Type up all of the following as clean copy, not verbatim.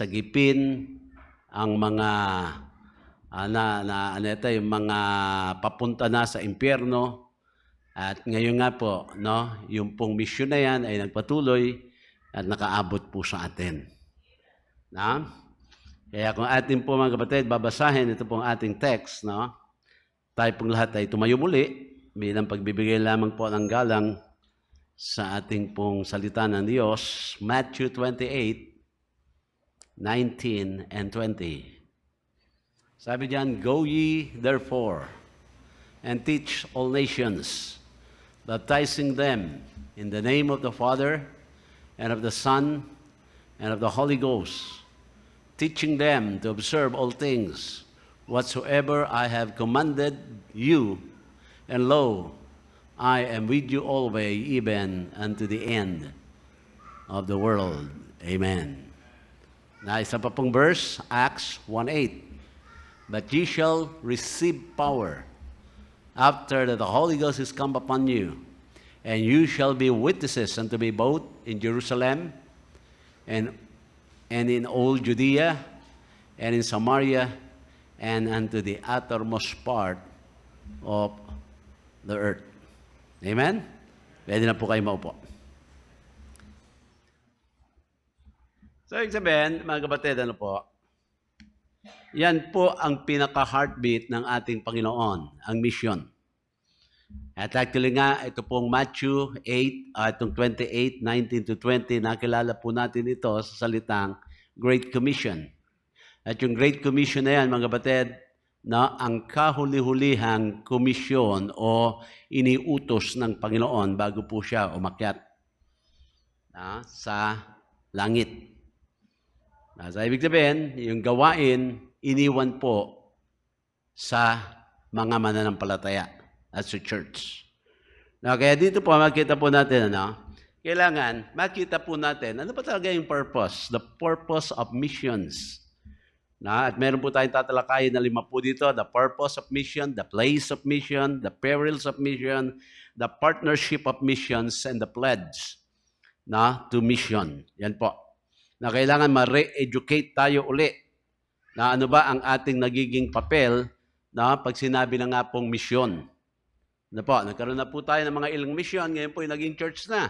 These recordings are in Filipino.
sagipin ang mga yung mga papunta na sa impyerno. At ngayon nga po, no, yung pong misyon na yan ay nagpatuloy at nakaabot po sa atin. Na? Kaya kung atin po mga kapatid, babasahin ito pong ating text, no? Tayo pong lahat ay tumayo muli bilang pagbibigay lamang po ng galang sa ating pong salita ng Diyos. Matthew 28, 19 and 20. Sabi diyan, "Go ye therefore, and teach all nations, baptizing them in the name of the Father, and of the Son, and of the Holy Ghost, teaching them to observe all things whatsoever I have commanded you, and lo, I am with you always, even unto the end of the world." Amen. Na isa pa pong verse, Acts 1:8. "But ye shall receive power after that the Holy Ghost is come upon you, and you shall be witnesses unto me both in Jerusalem and in all Judea and in Samaria and unto the uttermost part of the earth." Amen? Pwede na po kayo maupo. So, ibig sabihin, mga kapatid, ano po? Yan po ang pinaka-heartbeat ng ating Panginoon, ang mission. At actually nga, ito pong Matthew 8, itong 28, 19 to 20, nakilala po natin ito sa salitang Great Commission. At yung Great Commission na yan, mga kapatid, na ang kahuli-hulihang komisyon o iniutos ng Panginoon bago po siya umakyat sa langit. Sa ibig sabihin, yung gawain, iniwan po sa mga mananampalataya at sa church. Kaya dito po, makita po natin, kailangan makita po natin, ano pa talaga yung purpose? The purpose of missions. At meron po tayong tatalakayin na 5 po dito, the purpose of mission, the place of mission, the perils of mission, the partnership of missions, and the pledge to mission. Yan po. Kailangan ma-re-educate tayo uli na ano ba ang ating nagiging papel pag sinabi na nga pong misyon. Nagkaroon na po tayo ng mga ilang misyon, ngayon po yung naging church na.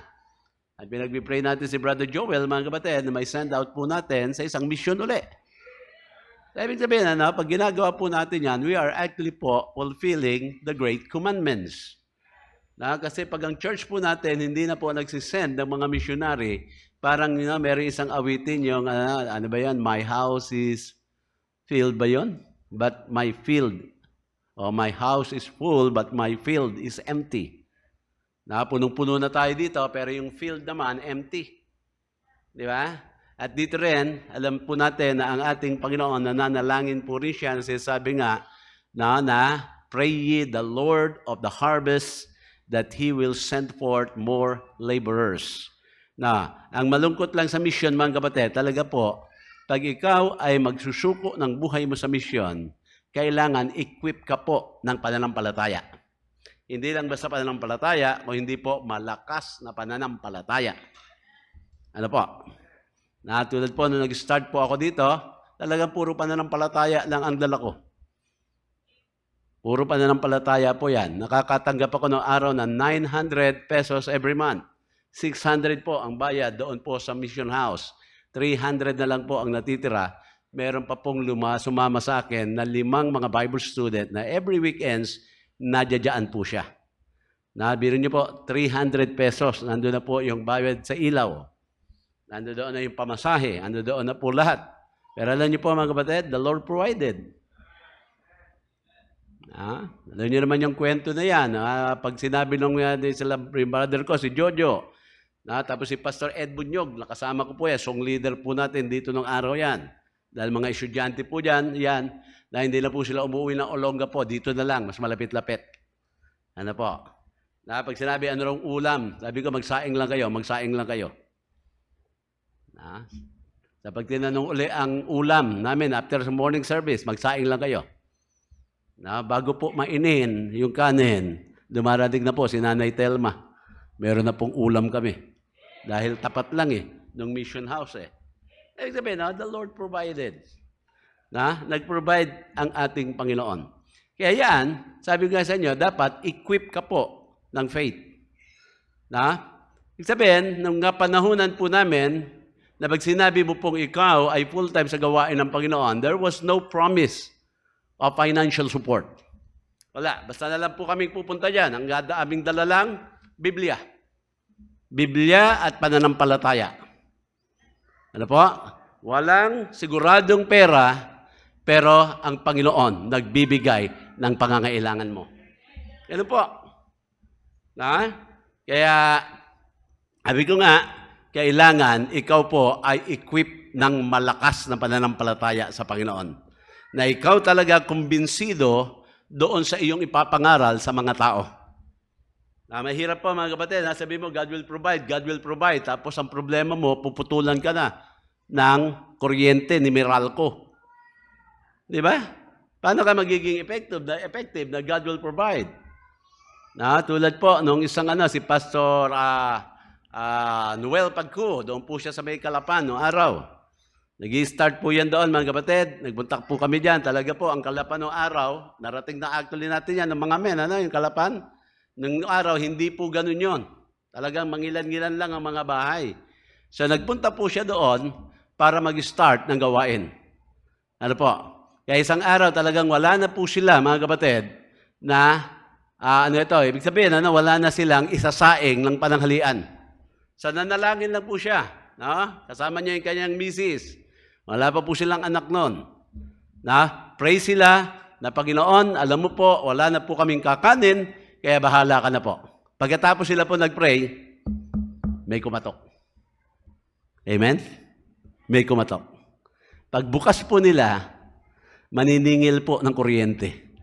At pinag-pray natin si Brother Joel, mga kapatid, na may send out po natin sa isang misyon uli. Ibig sabihin, pag ginagawa po natin yan, we are actually po fulfilling the great commandments. Kasi pag ang church po natin, hindi na po nagsisend ng mga missionary, parang meron isang awitin yung, ano ba yan, my house is filled ba yun? But my field, my house is full, but my field is empty. Punong-puno na tayo dito, pero yung field naman, empty. Di ba? At dito rin, alam po natin na ang ating Panginoon, nananalangin po rin siya, sabi nga, na pray ye the Lord of the harvest, that He will send forth more laborers. Ang malungkot lang sa mission, mga kapatid, talaga po, pag ikaw ay magsusuko ng buhay mo sa mission, kailangan equip ka po ng pananampalataya. Hindi lang basta pananampalataya, o hindi po malakas na pananampalataya. Ano po? Tulad po, nung nag-start po ako dito, talagang puro pananampalataya lang ang dala ko. Puro pananampalataya po yan. Nakakatanggap ako ng araw ng 900 pesos every month. 600 po ang bayad doon po sa mission house. 300 na lang po ang natitira. Meron pa pong sumama sa akin na 5 mga Bible student na every weekends, nadyadyaan po siya. Biro niyo po, 300 pesos. Nandun na po yung bayad sa ilaw. Nandun doon na yung pamasahe. Nandun doon na po lahat. Pero alam niyo po mga kapatid, the Lord provided. Alam niyo naman yung kwento na yan. Pag sinabi nung sila, brother ko, si Jojo, tapos si Pastor Ed Bunyog, nakasama ko po yan, song leader po natin dito nung araw yan. Dahil mga estudyante po dyan, na hindi na po sila umuwi ng Olonga po, dito na lang, mas malapit-lapit. Ano po? Pag sinabi, ano rong ulam, sabi ko, magsaing lang kayo. Sa pag tinanong uli ang ulam namin after sa morning service, magsaing lang kayo. Bago po mainin yung kanin, dumarating na po si Nanay Telma. Meron na pong ulam kami. Dahil tapat lang ng mission house Ibig sabihin, no? The Lord provided. Nag-provide ang ating Panginoon. Kaya yan, sabi ko nga sa inyo, dapat equip ka po ng faith. Ibig sabihin, nung nga panahunan po namin, na pag sinabi mo pong ikaw ay full-time sa gawain ng Panginoon, there was no promise of financial support. Wala. Basta na lang po kaming pupunta dyan. Ang aming dala lang, Biblia. Biblia at pananampalataya. Ano po? Walang siguradong pera, pero ang Panginoon nagbibigay ng pangangailangan mo. Ano po? Kaya, sabi ko nga, kailangan ikaw po ay equip ng malakas na pananampalataya sa Panginoon. Na ikaw talaga kumbinsido doon sa iyong ipapangaral sa mga tao. Mahirap po mga kapatid, sabi mo, God will provide, God will provide. Tapos ang problema mo, puputulan ka na ng kuryente ni Meralco. Di ba? Paano ka magiging effective na God will provide? Tulad po, nung isang si Pastor Noel Pagco, doon po siya sa may Kalapan noong araw. Nag-i-start po yan doon mga kapatid. Nagbuntak po kami dyan. Talaga po, ang Kalapan noong araw, narating na actually natin yan ng mga men, yung Kalapan. Nung araw, hindi po ganun yon. Talagang mangilan-ngilan lang ang mga bahay. So nagpunta po siya doon para mag-start ng gawain. Ano po? Kaya isang araw talagang wala na po sila, mga kapatid, na ibig sabihin, wala na silang isasaing ng pananghalian. So nanalangin lang po siya. Kasama niya yung kanyang misis. Wala pa po silang anak noon. Pray sila na Panginoon, alam mo po, wala na po kaming kakanin, kaya bahala ka na po. Pagkatapos sila po nag-pray, may kumatok. Amen? May kumatok. Pagbukas po nila, maniningil po ng kuryente.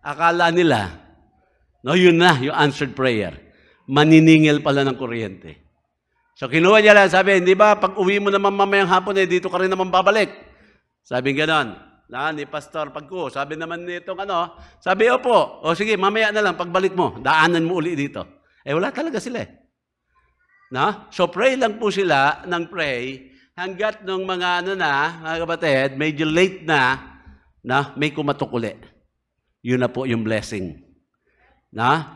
Akala nila, yun na, yung answered prayer. Maniningil pala ng kuryente. So kinuha niya lang, sabi, hindi ba, pag uwi mo naman mamayang hapon, dito ka rin naman babalik. Sabi ganon. Ni Pastor Pagco, sabi naman nitong sabi, opo, sige, mamaya na lang, pagbalik mo, daanan mo uli dito. Wala talaga sila. So pray lang po sila ng pray, hanggat nung mga mga kapatid, medyo late na may kumatok uli. Yun na po yung blessing.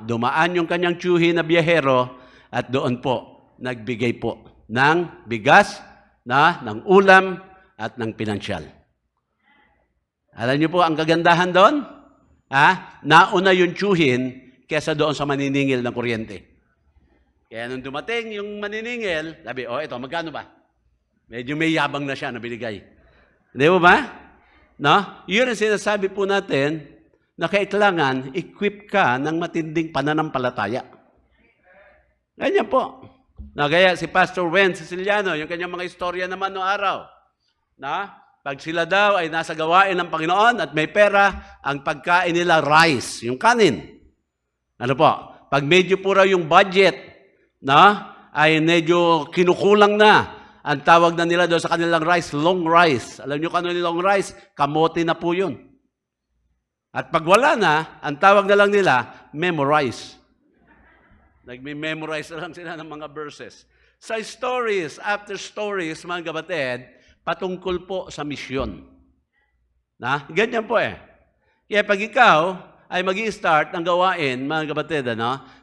Dumaan yung kanyang tiyuhi na biyahero, at doon po, nagbigay po ng bigas, ng ulam, at ng pinansyal. Alam niyo po, ang kagandahan doon, nauna yung tiyuhin kesa doon sa maniningil ng kuryente. Kaya nung dumating yung maniningil, sabi, ito, magkano ba? Medyo may yabang na siya na binigay. Hindi mo ba? Yun ang sinasabi po natin na kailangan equip ka ng matinding pananampalataya. Ganyan po. Kaya si Pastor Wen Siciliano, yung kanyang mga istorya naman noong araw, pag sila daw ay nasa gawain ng Panginoon at may pera, ang pagkain nila rice, yung kanin. Ano po? Pag medyo po raw yung budget, ay medyo kinukulang na. Ang tawag na nila doon sa kanilang rice, long rice. Alam niyo kung ano yung long rice? Kamote na po yun. At pag wala na, ang tawag na lang nila, memorize. Nagme-memorize na lang sila ng mga verses. Sa stories, after stories, mga kapatid, patungkol po sa misyon. Ganyan po Kaya pag ikaw ay mag-i-start ng gawain, mga kapatid,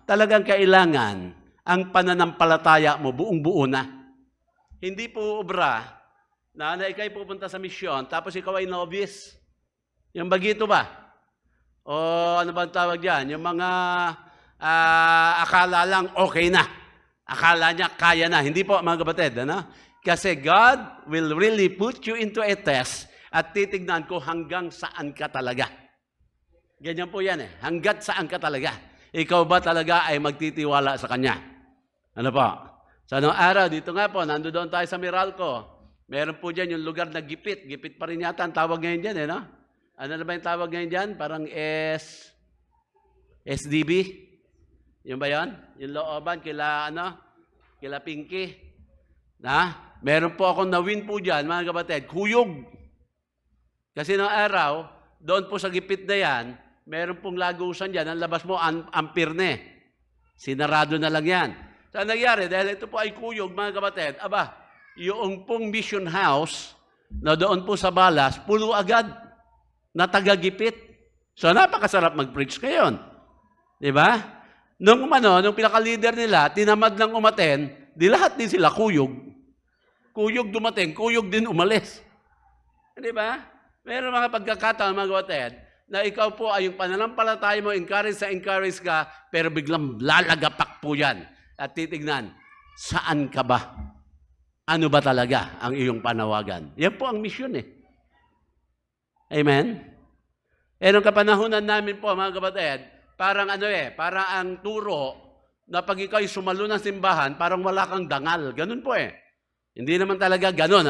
talagang kailangan ang pananampalataya mo buong-buo na. Hindi po obra na ikay pupunta sa misyon, tapos ikaw ay novice. Yung bagito ba? O ano ba ang tawag dyan? Yung mga akala lang okay na. Akala niya kaya na. Hindi po, mga kapatid. Kasi God will really put you into a test at titignan ko hanggang saan ka talaga. Ganyan po yan Hanggat saan ka talaga. Ikaw ba talaga ay magtitiwala sa Kanya? Ano po? Sa anong araw, dito nga po, nando doon tayo sa Meralco. Meron po dyan yung lugar na gipit. Gipit pa rin yata ang tawag ngayon dyan Ano na ba yung tawag ngayon dyan? Parang SDB? Yung ba yan? Yung looban, kila Pinky. Meron po akong na-win po dyan, mga kapatid, kuyog. Kasi noong araw, doon po sa gipit na yan, meron pong lagusan dyan, ang labas mo, ampirne. Sinarado na lang yan. Saan nangyari? Dahil ito po ay kuyog, mga kapatid, yung pong mission house na doon po sa Balas, puno agad na tagagipit. So napakasarap mag-preach ngayon. Di ba? Nung pinaka-leader nila, tinamad lang umaten, di lahat din sila kuyog. Kuyog dumating, kuyog din umalis. Di ba? Meron mga pagkakataon, mga kapatid, na ikaw po ay yung pananampalataya mo, encourage ka, pero biglang lalagapak po yan. At titignan, saan ka ba? Ano ba talaga ang iyong panawagan? Yan po ang misyon eh. Amen? Nung kapanahunan namin po, mga kapatid, parang parang ang turo na pag ikaw ay sumalo ng simbahan, parang wala kang dangal. Ganun po eh. Hindi naman talaga ganun,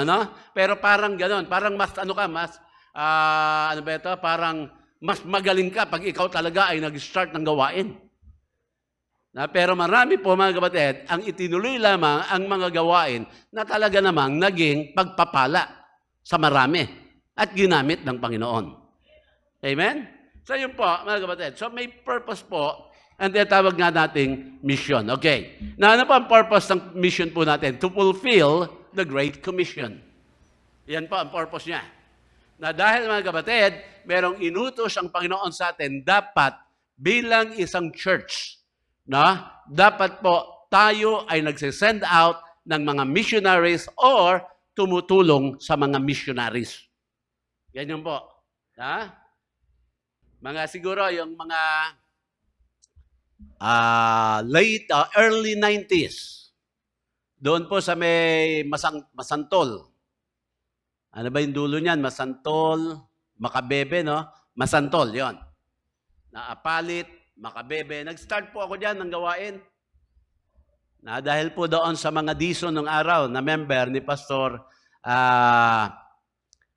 Pero parang ganun. Parang mas, parang mas magaling ka pag ikaw talaga ay nag-start ng gawain. Pero marami po, mga kapatid, ang itinuloy lamang ang mga gawain na talaga namang naging pagpapala sa marami at ginamit ng Panginoon. Amen? So yun po, mga kapatid. So may purpose po ang tinatawag nga nating mission. Okay. Na ano po ang purpose ng mission po natin? To fulfill the Great Commission. Yan po ang purpose niya. Na dahil, mga kapatid, merong inutos ang Panginoon sa atin, dapat bilang isang church, dapat po tayo ay nagsisend out ng mga missionaries or tumutulong sa mga missionaries. Yan yun po. Mga siguro yung mga early 90s. Doon po sa may Masantol. Ano ba yung dulo niyan? Masantol, Makabebe, Masantol, yon. Naapalit, Makabebe. Nag-start po ako dyan ng gawain. Dahil po doon sa mga dison ng araw na member ni Pastor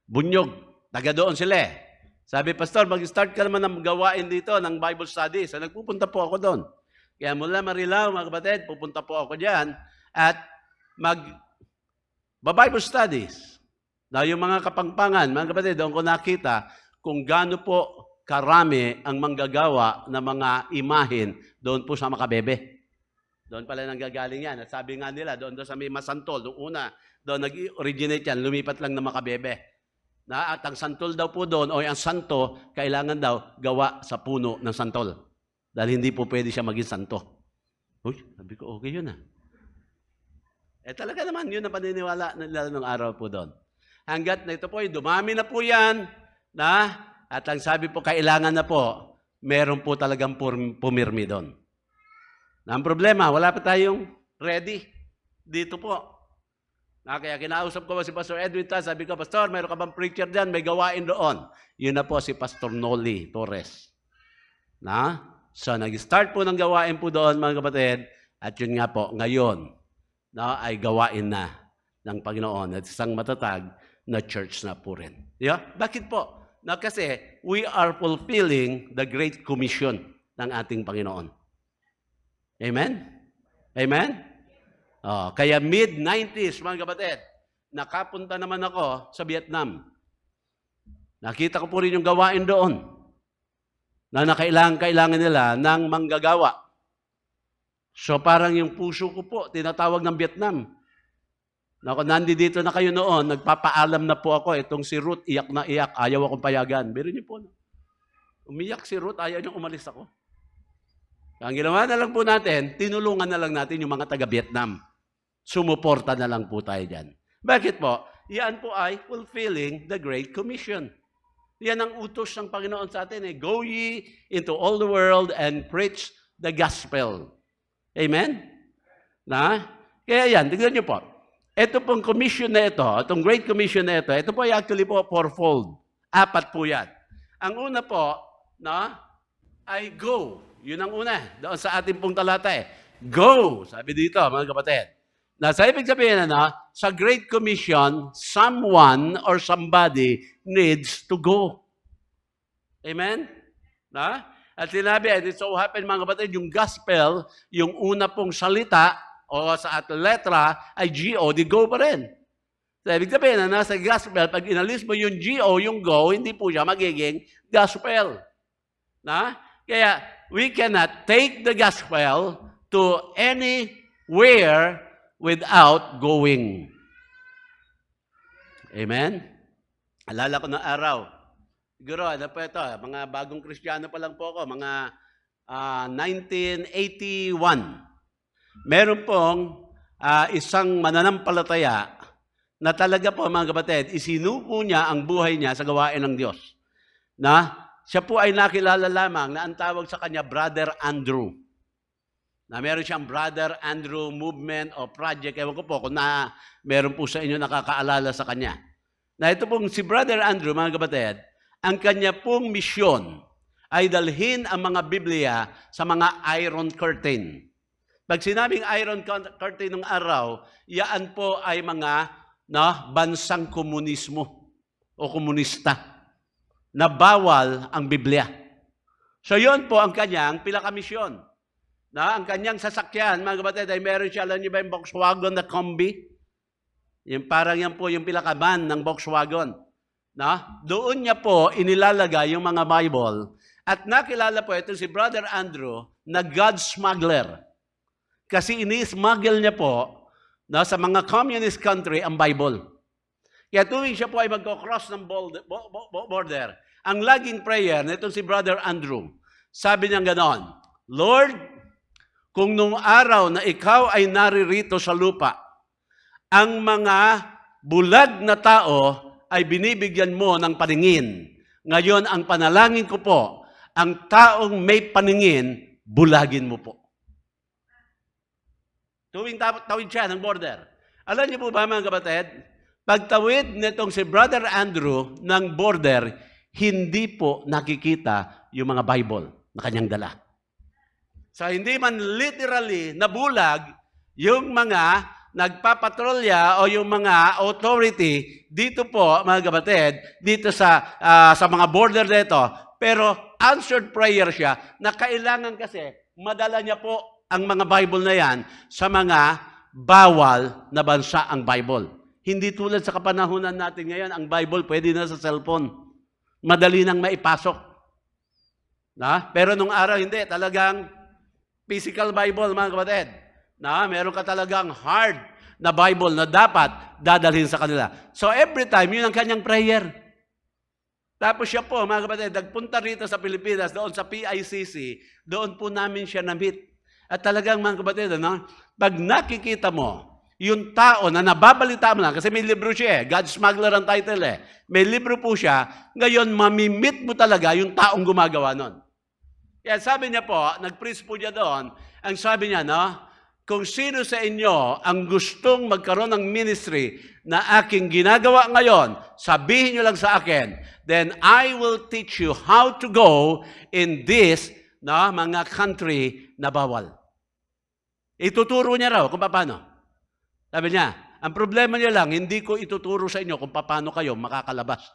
Bunyog. Taga doon sila eh. Sabi, Pastor, mag-start ka naman ng gawain dito ng Bible study. So nagpupunta po ako doon. Kaya mula Marilao, mga kapatid, pupunta po ako dyan at mag-Bible studies. Na yung mga kapangpangan, mga kapatid, doon ko nakita kung gaano po karami ang manggagawa ng mga imahin doon po sa Makabebe. Doon pala nanggagaling yan. At sabi nga nila, doon sa may Masantol, noong una, doon nag-originate yan, lumipat lang na Makabebe. At ang santol daw po doon, o ang santo, kailangan daw gawa sa puno ng santol. Dahil hindi po pwede siya maging santo. Uy, sabi ko, okay yun talaga naman, yun ang paniniwala nila ng araw po doon. Hanggat na ito po, dumami na po yan, at ang sabi po, kailangan na po, meron po talagang pumirmi doon. Ang problema, wala pa tayong ready dito po. Kaya kinausap ko si Pastor Edwin Ta, sabi ko, Pastor, meron ka bang preacher dyan? May gawain doon. Yun na po si Pastor Noli Torres. So, nag-start po ng gawain po doon, mga kapatid, at yun nga po, ngayon, ay gawain na ng Panginoon at isang matatag na church na po rin. Bakit po? Kasi we are fulfilling the Great Commission ng ating Panginoon. Amen? Amen? Kaya mid-90s, mga kapatid, nakapunta naman ako sa Vietnam. Nakita ko po rin yung gawain doon na kailangan nila ng manggagawa. So parang yung puso ko po, tinatawag ng Vietnam. Nandito na kayo noon, nagpapaalam na po ako, itong si Ruth, iyak na iyak, ayaw akong payagan. Meron niyo po. Umiyak si Ruth, ayaw niyang umalis ako. Ang ginawa na lang po natin, tinulungan na lang natin yung mga taga-Vietnam. Sumuporta na lang po tayo dyan. Bakit po? Yan po ay fulfilling the Great Commission. Yan ang utos ng Panginoon sa atin. Go ye into all the world and preach the gospel. Amen? Kaya yan, tignan niyo po. Ito pong commission na ito, itong Great Commission na ito po ay actually po fourfold. 4 po yan. Ang una po, ay go. Yun ang una, doon sa ating pong talata Go, sabi dito, mga kapatid. Sa ibig sabihin, sa Great Commission, someone or somebody needs to go. Amen? At sinabi, it so happen, mga kapatid, yung gospel, yung una pong salita, o sa letra, ay G-O, di go pa rin. So, ibig sabihin na nasa gospel, pag inalis mo yung G-O, yung go, hindi po siya magiging gospel. Kaya, we cannot take the gospel to anywhere without going. Amen? Alala ko ng araw. Siguro, ano pa ito, mga bagong Kristiyano pa lang po ako, mga 1981. Meron pong isang mananampalataya na talaga po, mga kapatid, isinuko niya ang buhay niya sa gawain ng Diyos. Na siya po ay nakilala lamang na ang tawag sa kanya, Brother Andrew. Na meron siyang Brother Andrew Movement o Project. Ewan ko po kung meron po sa inyo nakakaalala sa kanya. Na ito pong si Brother Andrew, mga kapatid, ang kanya pong misyon ay dalhin ang mga Biblia sa mga Iron Curtain. Pag sinabing Iron Curtain ng araw, yaan po ay mga bansang komunismo o komunista na bawal ang Biblia. So yun po ang kanyang pinakamisyon. Ang kanyang sasakyan, mga kapatid, ay meron siya, alam niyo ba yung Volkswagen na Kombi? Yung parang yan po yung pinakaban ng Volkswagen. Doon niya po inilalagay yung mga Bible. At nakilala po ito si Brother Andrew na God smuggler. Kasi ini-smuggle niya po sa mga communist country ang Bible. Kaya tuwing siya po ay magko-cross ng border, ang laging prayer nito si Brother Andrew, sabi niya ganoon, Lord, kung nung araw na ikaw ay naririto sa lupa, ang mga bulag na tao ay binibigyan mo ng paningin. Ngayon, ang panalangin ko po, ang taong may paningin, bulagin mo po. Tuwing tawid siya ng border. Alam niyo po ba, mga kapatid, pagtawid nitong si Brother Andrew ng border, hindi po nakikita yung mga Bible na kanyang dala. So, hindi man literally nabulag yung mga nagpapatrolya o yung mga authority dito po, mga kapatid, dito sa mga border dito. Pero answered prayer siya na kailangan kasi madala niya po ang mga Bible na yan sa mga bawal na bansa ang Bible. Hindi tulad sa kapanahunan natin ngayon, ang Bible pwede na sa cellphone. Madali nang maipasok. Pero nung araw hindi, talagang physical Bible, mga kapatid. Meron ka talagang hard na Bible na dapat dadalhin sa kanila. So every time, yun ang kanyang prayer. Tapos siya po, mga kapatid, nagpunta rito sa Pilipinas, doon sa PICC, doon po namin siya na-meet. At talagang, mga kapatid, pag nakikita mo, yung tao na nababalita mo lang, kasi may libro siya God Smuggler ang title May libro po siya, ngayon mamimit mo talaga yung taong gumagawa nun. Kaya sabi niya po, nag-preach po niya doon, ang sabi niya, kung sino sa inyo ang gustong magkaroon ng ministry na aking ginagawa ngayon, sabihin niyo lang sa akin, then I will teach you how to go in this mga country na bawal. Ituturo niya raw kung paano. Sabi niya, ang problema niya lang, hindi ko ituturo sa inyo kung paano kayo makakalabas.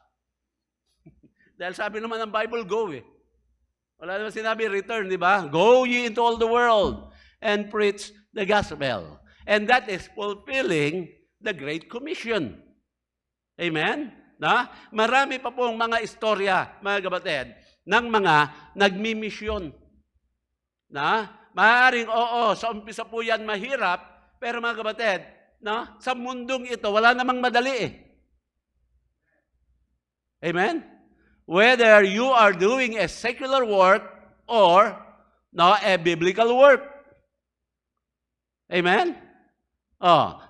Dahil sabi naman ng Bible, go Wala naman sinabi, return, di ba? Go ye into all the world and preach the gospel. And that is fulfilling the Great Commission. Amen? Marami pa pong mga istorya, mga kapatid, ng mga nagmimisyon. Maaaring, sa umpisa po yan mahirap, pero mga kapatid, sa mundong ito, wala namang madali Amen? Whether you are doing a secular work or a biblical work. Amen?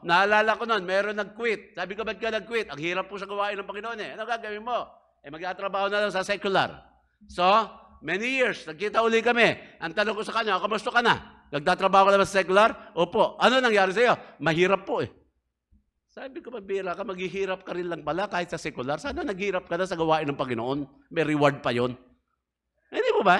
Naalala ko noon, meron nag-quit. Sabi ko, ba't ka nag-quit? Ang hirap po sa gawain ng Panginoon Ano gagawin mo? Mag-atrabaho na lang sa secular. So, many years, nagkita uli kami. Ang tanong ko sa kanya, kamusta ka na? Nagtatrabaho ka na ba sa secular? Opo. Ano nangyari sa iyo? Mahirap po Sabi ko, mabira ka, maghihirap ka rin lang pala kahit sa secular. Sana naghirap ka na sa gawain ng Panginoon. May reward pa yon. Hindi po ba?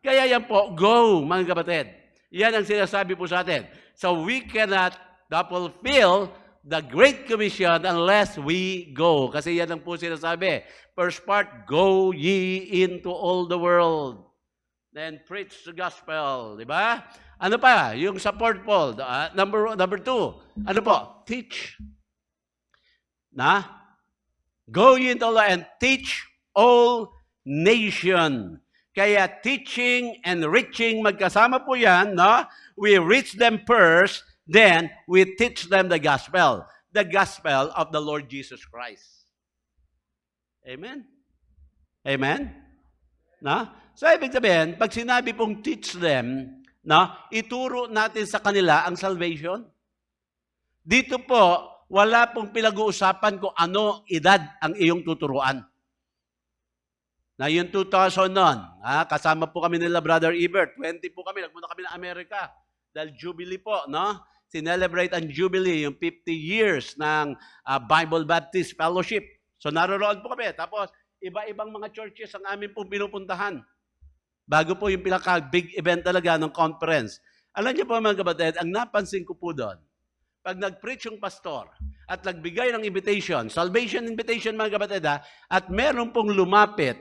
Kaya yan po, go, mga kapatid. Yan ang sinasabi po sa atin. So we cannot fulfill the Great Commission unless we go. Kasi yan ang po sinasabi. First part, go ye into all the world. Then preach the gospel. Di ba? Ano pa? Yung support Paul. Number 2. Ano po? Teach. Go ye into all and teach all nation. Kaya teaching and reaching, magkasama po yan. We reach them first, then we teach them the gospel. the gospel of the Lord Jesus Christ. Amen? Amen? No? So, ibig sabihin, pag sinabi pong teach them, no, ituro natin sa kanila ang salvation. Dito po, wala pong pinag-uusapan kung ano edad ang iyong tuturuan. Na yung 2000 noon, kasama po kami nila Brother Ebert, 20 po kami, nagpunta kami ng Amerika. Dahil Jubilee po, no? Sinelebrate ang Jubilee, yung 50 years ng Bible Baptist Fellowship. So naroon po kami. Tapos, iba-ibang mga churches ang amin pong pinupuntahan. Bago po yung pinaka-big event talaga ng conference. Alam niyo po mga kapatid, ang napansin ko po doon, pag nag-preach yung pastor at nagbigay ng invitation, salvation invitation mga kapatid, at meron pong lumapit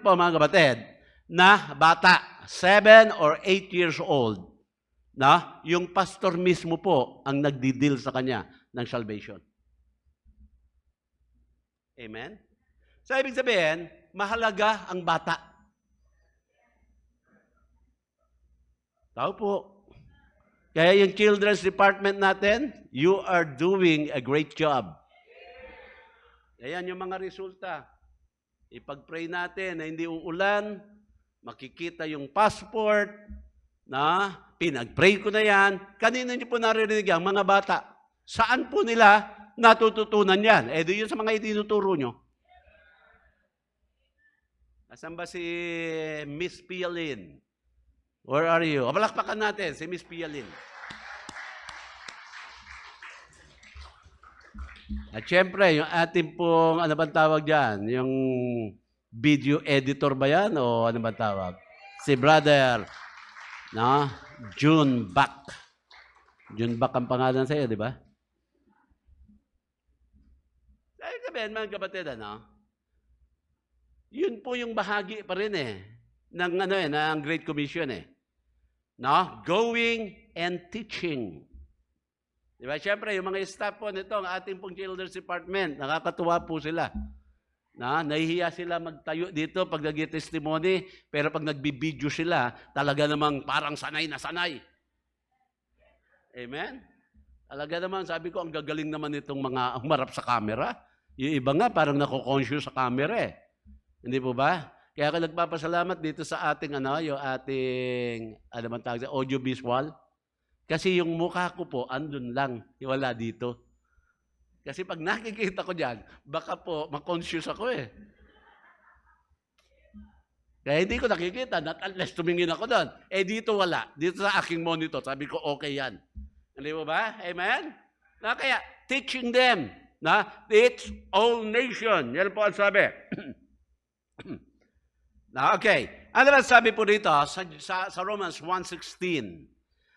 po mga kapatid, na bata, 7 or 8 years old, na yung pastor mismo po ang nagdi-deal sa kanya ng salvation. Amen? So, ibig sabihin, mahalaga ang bata. Tao po. Kaya yung children's department natin, you are doing a great job. Ayan yung mga resulta. Ipag-pray natin na hindi uulan, makikita yung passport, na pinag-pray ko na yan. Kanina niyo po naririnig yan, mga bata. Saan po nila natututunan yan? Eh, di yun sa mga itinuturo nyo. Asan ba si Miss Pialin? Where are you? Palakpakan natin si Miss Pialin. At syempre, yung ating pong, ano bang tawag dyan? Yung video editor ba yan? O ano bang tawag? Si Brother, no? June Bak. June Bak ang pangalan sa'yo, di ba? Dahil sabihin, mga kapatid, ano? Yun po yung bahagi pa rin ng ng Great Commission No? Going and teaching. Di ba? Siyempre, yung mga staff po nito, ang ating pong children's department, nakakatuwa po sila. Nahihiya sila magtayo dito pag nag-testimony, pero pag nagbibideo sila, talaga namang parang sanay na sanay. Amen? Talaga naman, sabi ko, ang gagaling naman itong mga humarap sa camera. Yung iba nga, parang nako-conscious sa camera Hindi po ba? Kaya ako nagpapasalamat dito sa ating, yung ating, audiovisual. Kasi yung mukha ko po, andun lang, wala dito. Kasi pag nakikita ko dyan, baka po, makonscious ako Kaya hindi ko nakikita, not unless tumingin ako doon. Dito wala. Dito sa aking monitor, sabi ko, okay yan. Hindi po ba? Amen? Kaya, teaching them, teach all nation. Yan po ang sabi. Okay. Ano ba sabi po dito sa Romans 1:16?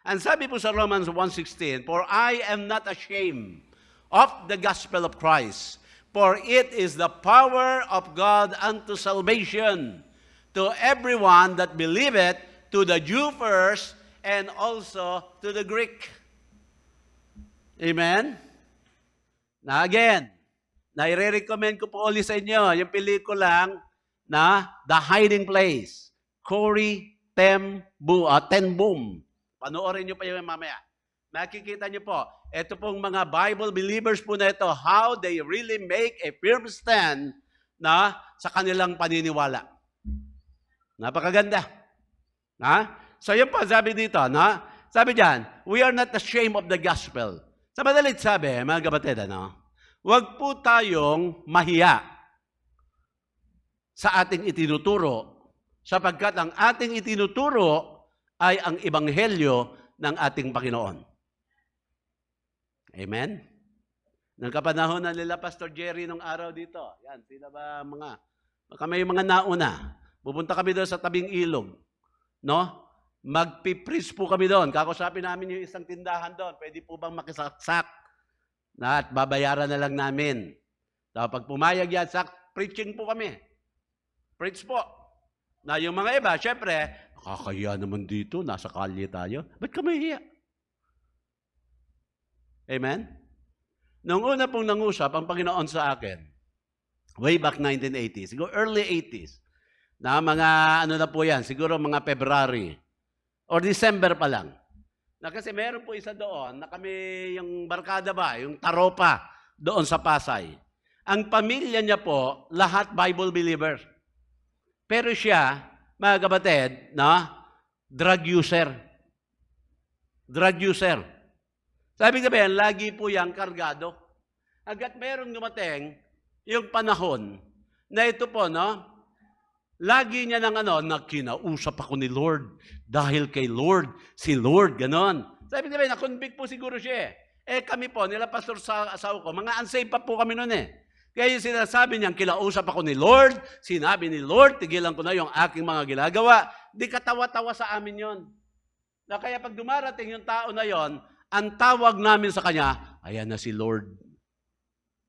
Ang sabi po sa Romans 1:16, for I am not ashamed of the gospel of Christ, for it is the power of God unto salvation to everyone that believeth, to the Jew first, and also to the Greek. Amen? Na again, nai-recommend ko po ulit sa inyo yung pelikulang The Hiding Place. Corrie ten Boom. Panoorin nyo pa yung mamaya. Nakikita nyo po, ito pong mga Bible believers po na ito, how they really make a firm stand sa kanilang paniniwala. Napakaganda. So yun po, sabi dito, sabi dyan, we are not ashamed of the gospel. Sa madalit sabi, mga kapatid, huwag po tayong mahiya sa ating itinuturo, sapagkat ang ating itinuturo ay ang ebanghelyo ng ating Panginoon. Amen? Nang kapanahon na nila Pastor Jerry nung araw dito, yan, sila ba baka may mga nauna, pupunta kami doon sa tabing ilog, magpipris po kami doon, kakusapin namin yung isang tindahan doon, pwede po bang makisaksak, at babayaran na lang namin. So, pag pumayag yan, preaching po kami. Preach po. Na yung mga iba, syempre, kakaya naman dito, nasa kalye tayo. Ba't ka mahihiya? Amen? Nung una pong nangusap ang Panginoon sa akin, way back 1980s, siguro early 80s, na mga na po yan, siguro mga February or December pa lang, Na kasi meron po isa doon na kami yung barkada ba, yung taropa doon sa Pasay. Ang pamilya niya po, lahat Bible believer. Pero siya, mga kapatid, drug user. Drug user. Sabi sabihin, lagi po yang kargado. Agad merong dumating yung panahon na ito po, lagi niya kinausap ako ni Lord. Dahil kay Lord, si Lord, ganon. Sabi sabihin, na-convict po siguro siya. Kami po, nila Pastor Asaw ko, mga unsaved pa po kami noon Kaya yung sinasabi niyang, kinausap ako ni Lord, sinabi ni Lord, tigilan ko na yung aking mga ginagawa. Di katawa-tawa sa amin yon. Na kaya pag dumarating yung tao na yon, ang tawag namin sa kanya, ayan na si Lord.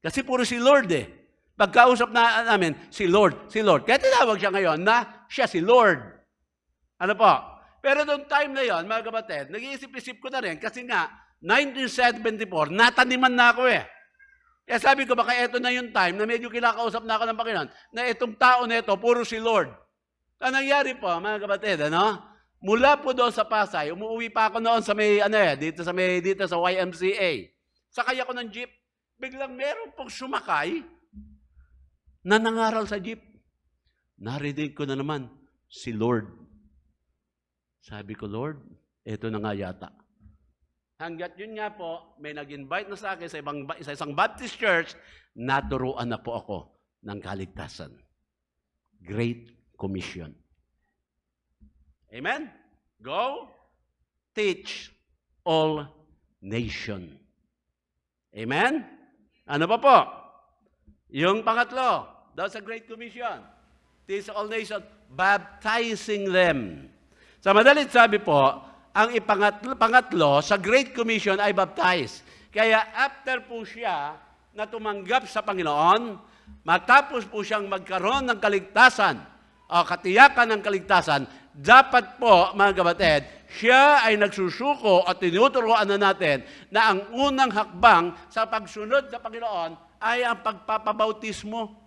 Kasi puro si Lord Pagkausap namin, si Lord, si Lord. Kaya tinawag siya ngayon na siya si Lord. Ano po? Pero noong time na yon, mga kapatid, nag-iisip-isip ko na rin kasi nga, 1974, nataniman na ako Kaya sabi ko, baka ito na yung time na medyo kinakausap na ako ng Panginoon, na itong tao na ito, puro si Lord. Ang nangyari po, mga kapatid, mula po doon sa Pasay, umuwi pa ako noon sa may, dito sa YMCA. Sakay ako ng jeep. Biglang meron pong sumakay na nangaral sa jeep. Narinig ko na naman, si Lord. Sabi ko, Lord, ito na nga yata. Hanggat yun nga po, may nag-invite na sa akin sa isang Baptist church, naturuan na po ako ng kaligtasan. Great Commission. Amen? Go, teach all nation. Amen? Ano pa po? Yung pangatlo, daw sa Great Commission, teach all nation, baptizing them. Sa madalit sabi po, ang pangatlo sa Great Commission ay baptize. Kaya after po siya na tumanggap sa Panginoon, matapos po siyang magkaroon ng kaligtasan o katiyakan ng kaligtasan, dapat po, mga kapatid, siya ay nagsusuko at tinuturuan na natin na ang unang hakbang sa pagsunod sa Panginoon ay ang pagpapabautismo.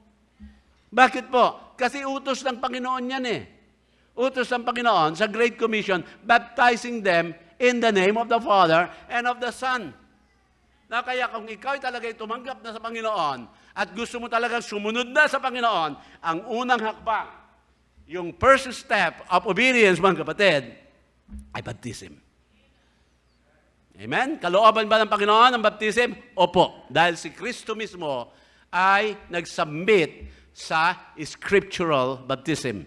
Bakit po? Kasi utos ng Panginoon yan Utos ng Panginoon sa Great Commission, baptizing them in the name of the Father and of the Son. Na kaya kung ikaw ay talaga'y tumanggap na sa Panginoon at gusto mo talagang sumunod na sa Panginoon, ang unang hakbang, yung first step of obedience, mga kapatid, ay baptism. Amen? Kalooban ba ng Panginoon ang baptism? Opo. Dahil si Kristo mismo ay nag-submit sa scriptural baptism.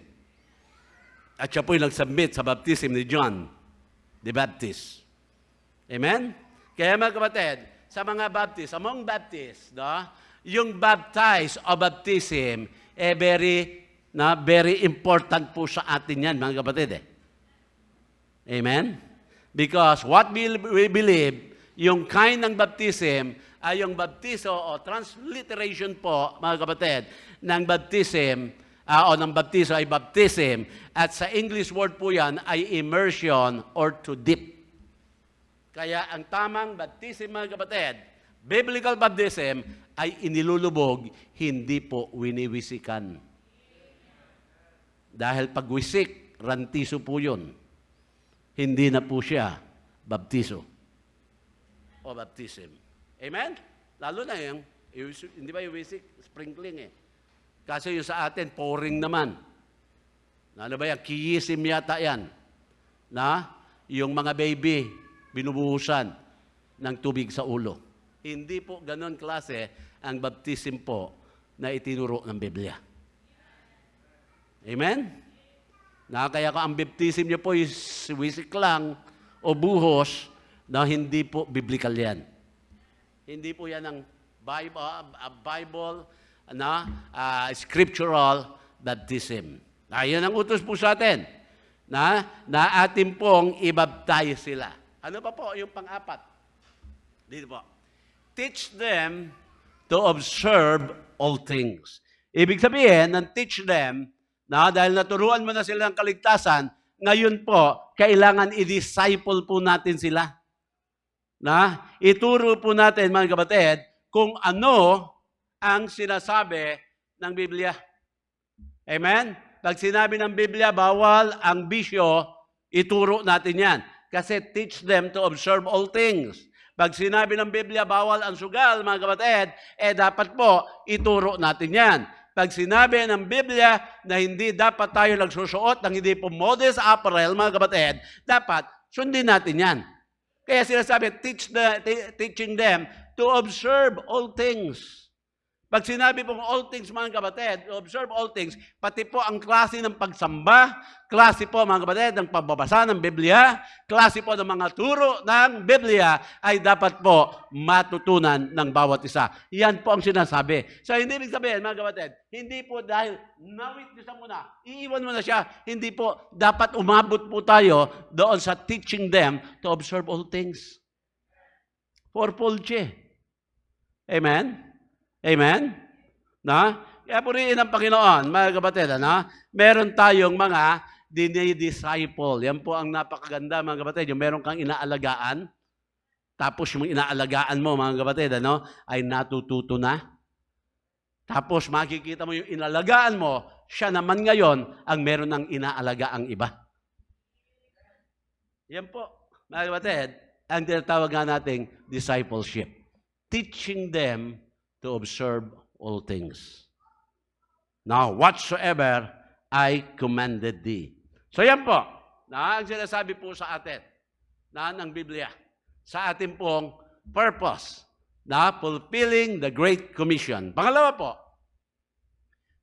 At siya po'y nag-submit sa baptism ni John the Baptist. Amen? Kaya mga kapatid, sa mga Baptist, among Baptist, yung baptize o baptism, very important po sa atin yan, mga kapatid. Amen? Because what we believe, yung kind ng baptism, ay yung baptizo o transliteration po, mga kapatid, ng baptism, o ng baptizo ay baptism, at sa English word po yan ay immersion or to dip. Kaya ang tamang baptism, mga kapatid, biblical baptism, ay inilulubog, hindi po winiwisikan. Dahil pagwisik, rantiso po yun. Hindi na po siya baptizo o baptism. Amen? Lalo na yung, hindi ba yung wisik? Sprinkling Kasi yung sa atin, pouring naman. Ano ba yan? Kiyisim yata yan. Na yung mga baby, binubuhusan ng tubig sa ulo. Hindi po ganon klase ang baptism po na itinuro ng Biblia. Amen? Kaya ang baptism niyo po is wisik lang o buhos na hindi po biblical yan. Hindi po yan ang Bible scriptural baptism. Yan ang utos po sa atin na atin pong ibaptize sila. Ano pa po yung pang-apat? Dito po. Teach them to observe all things. Ibig sabihin, ng teach them, dahil naturuan mo na sila ng kaligtasan, ngayon po, kailangan i-disciple po natin sila. Ituro po natin, mga kapatid, kung ano ang sinasabi ng Biblia. Amen? Pag sinabi ng Biblia, bawal ang bisyo, ituro natin yan. Kasi teach them to observe all things. Pag sinabi ng Biblia, bawal ang sugal, mga kapatid, dapat po, ituro natin yan. Pag sinabi ng Biblia na hindi dapat tayo nagsusuot ng hindi po modest apparel, mga kapatid, dapat sundin natin yan. Kaya sinasabi, teaching them to observe all things. Pag sinabi pong all things, mga kapatid, observe all things, pati po ang klase ng pagsamba, klase po, mga kapatid, ng pagbabasa ng Biblia, klase po ng mga turo ng Biblia, ay dapat po matutunan ng bawat isa. Yan po ang sinasabi. So, hindi ibig sabihin, mga kapatid, hindi po dahil na-witnessan mo na, iiwan mo na siya, hindi po dapat umabot po tayo doon sa teaching them to observe all things. Fourfold siya. Amen? Amen? Na? Kaya purihin ng Panginoon, mga kapatid, meron tayong mga dinidisciple. Yan po ang napakaganda, mga kapatid. Yung meron kang inaalagaan, tapos yung inaalagaan mo, mga kapatid, ay natututo na. Tapos makikita mo yung inalagaan mo, siya naman ngayon ang meron ng inaalagaang iba. Yan po, mga kapatid, ang tinatawag nga nating discipleship. Teaching them to observe all things. Now, whatsoever I commanded thee. So yan po, ang sinasabi po sa atin, ng Biblia, sa ating pong purpose, na fulfilling the Great Commission. Pangalawa po,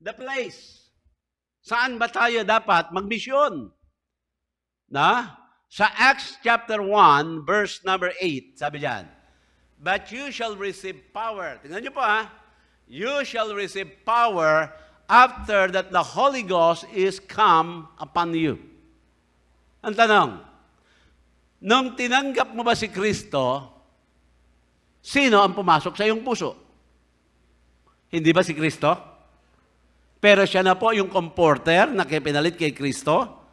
the place. Saan ba tayo dapat magmisyon? Sa Acts chapter 1, verse number 8, sabi diyan, but you shall receive power. Tingnan niyo po You shall receive power after that the Holy Ghost is come upon you. Ang tanong, nung tinanggap mo ba si Kristo, sino ang pumasok sa iyong puso? Hindi ba si Kristo? Pero siya na po yung comforter na pinalit kay Kristo.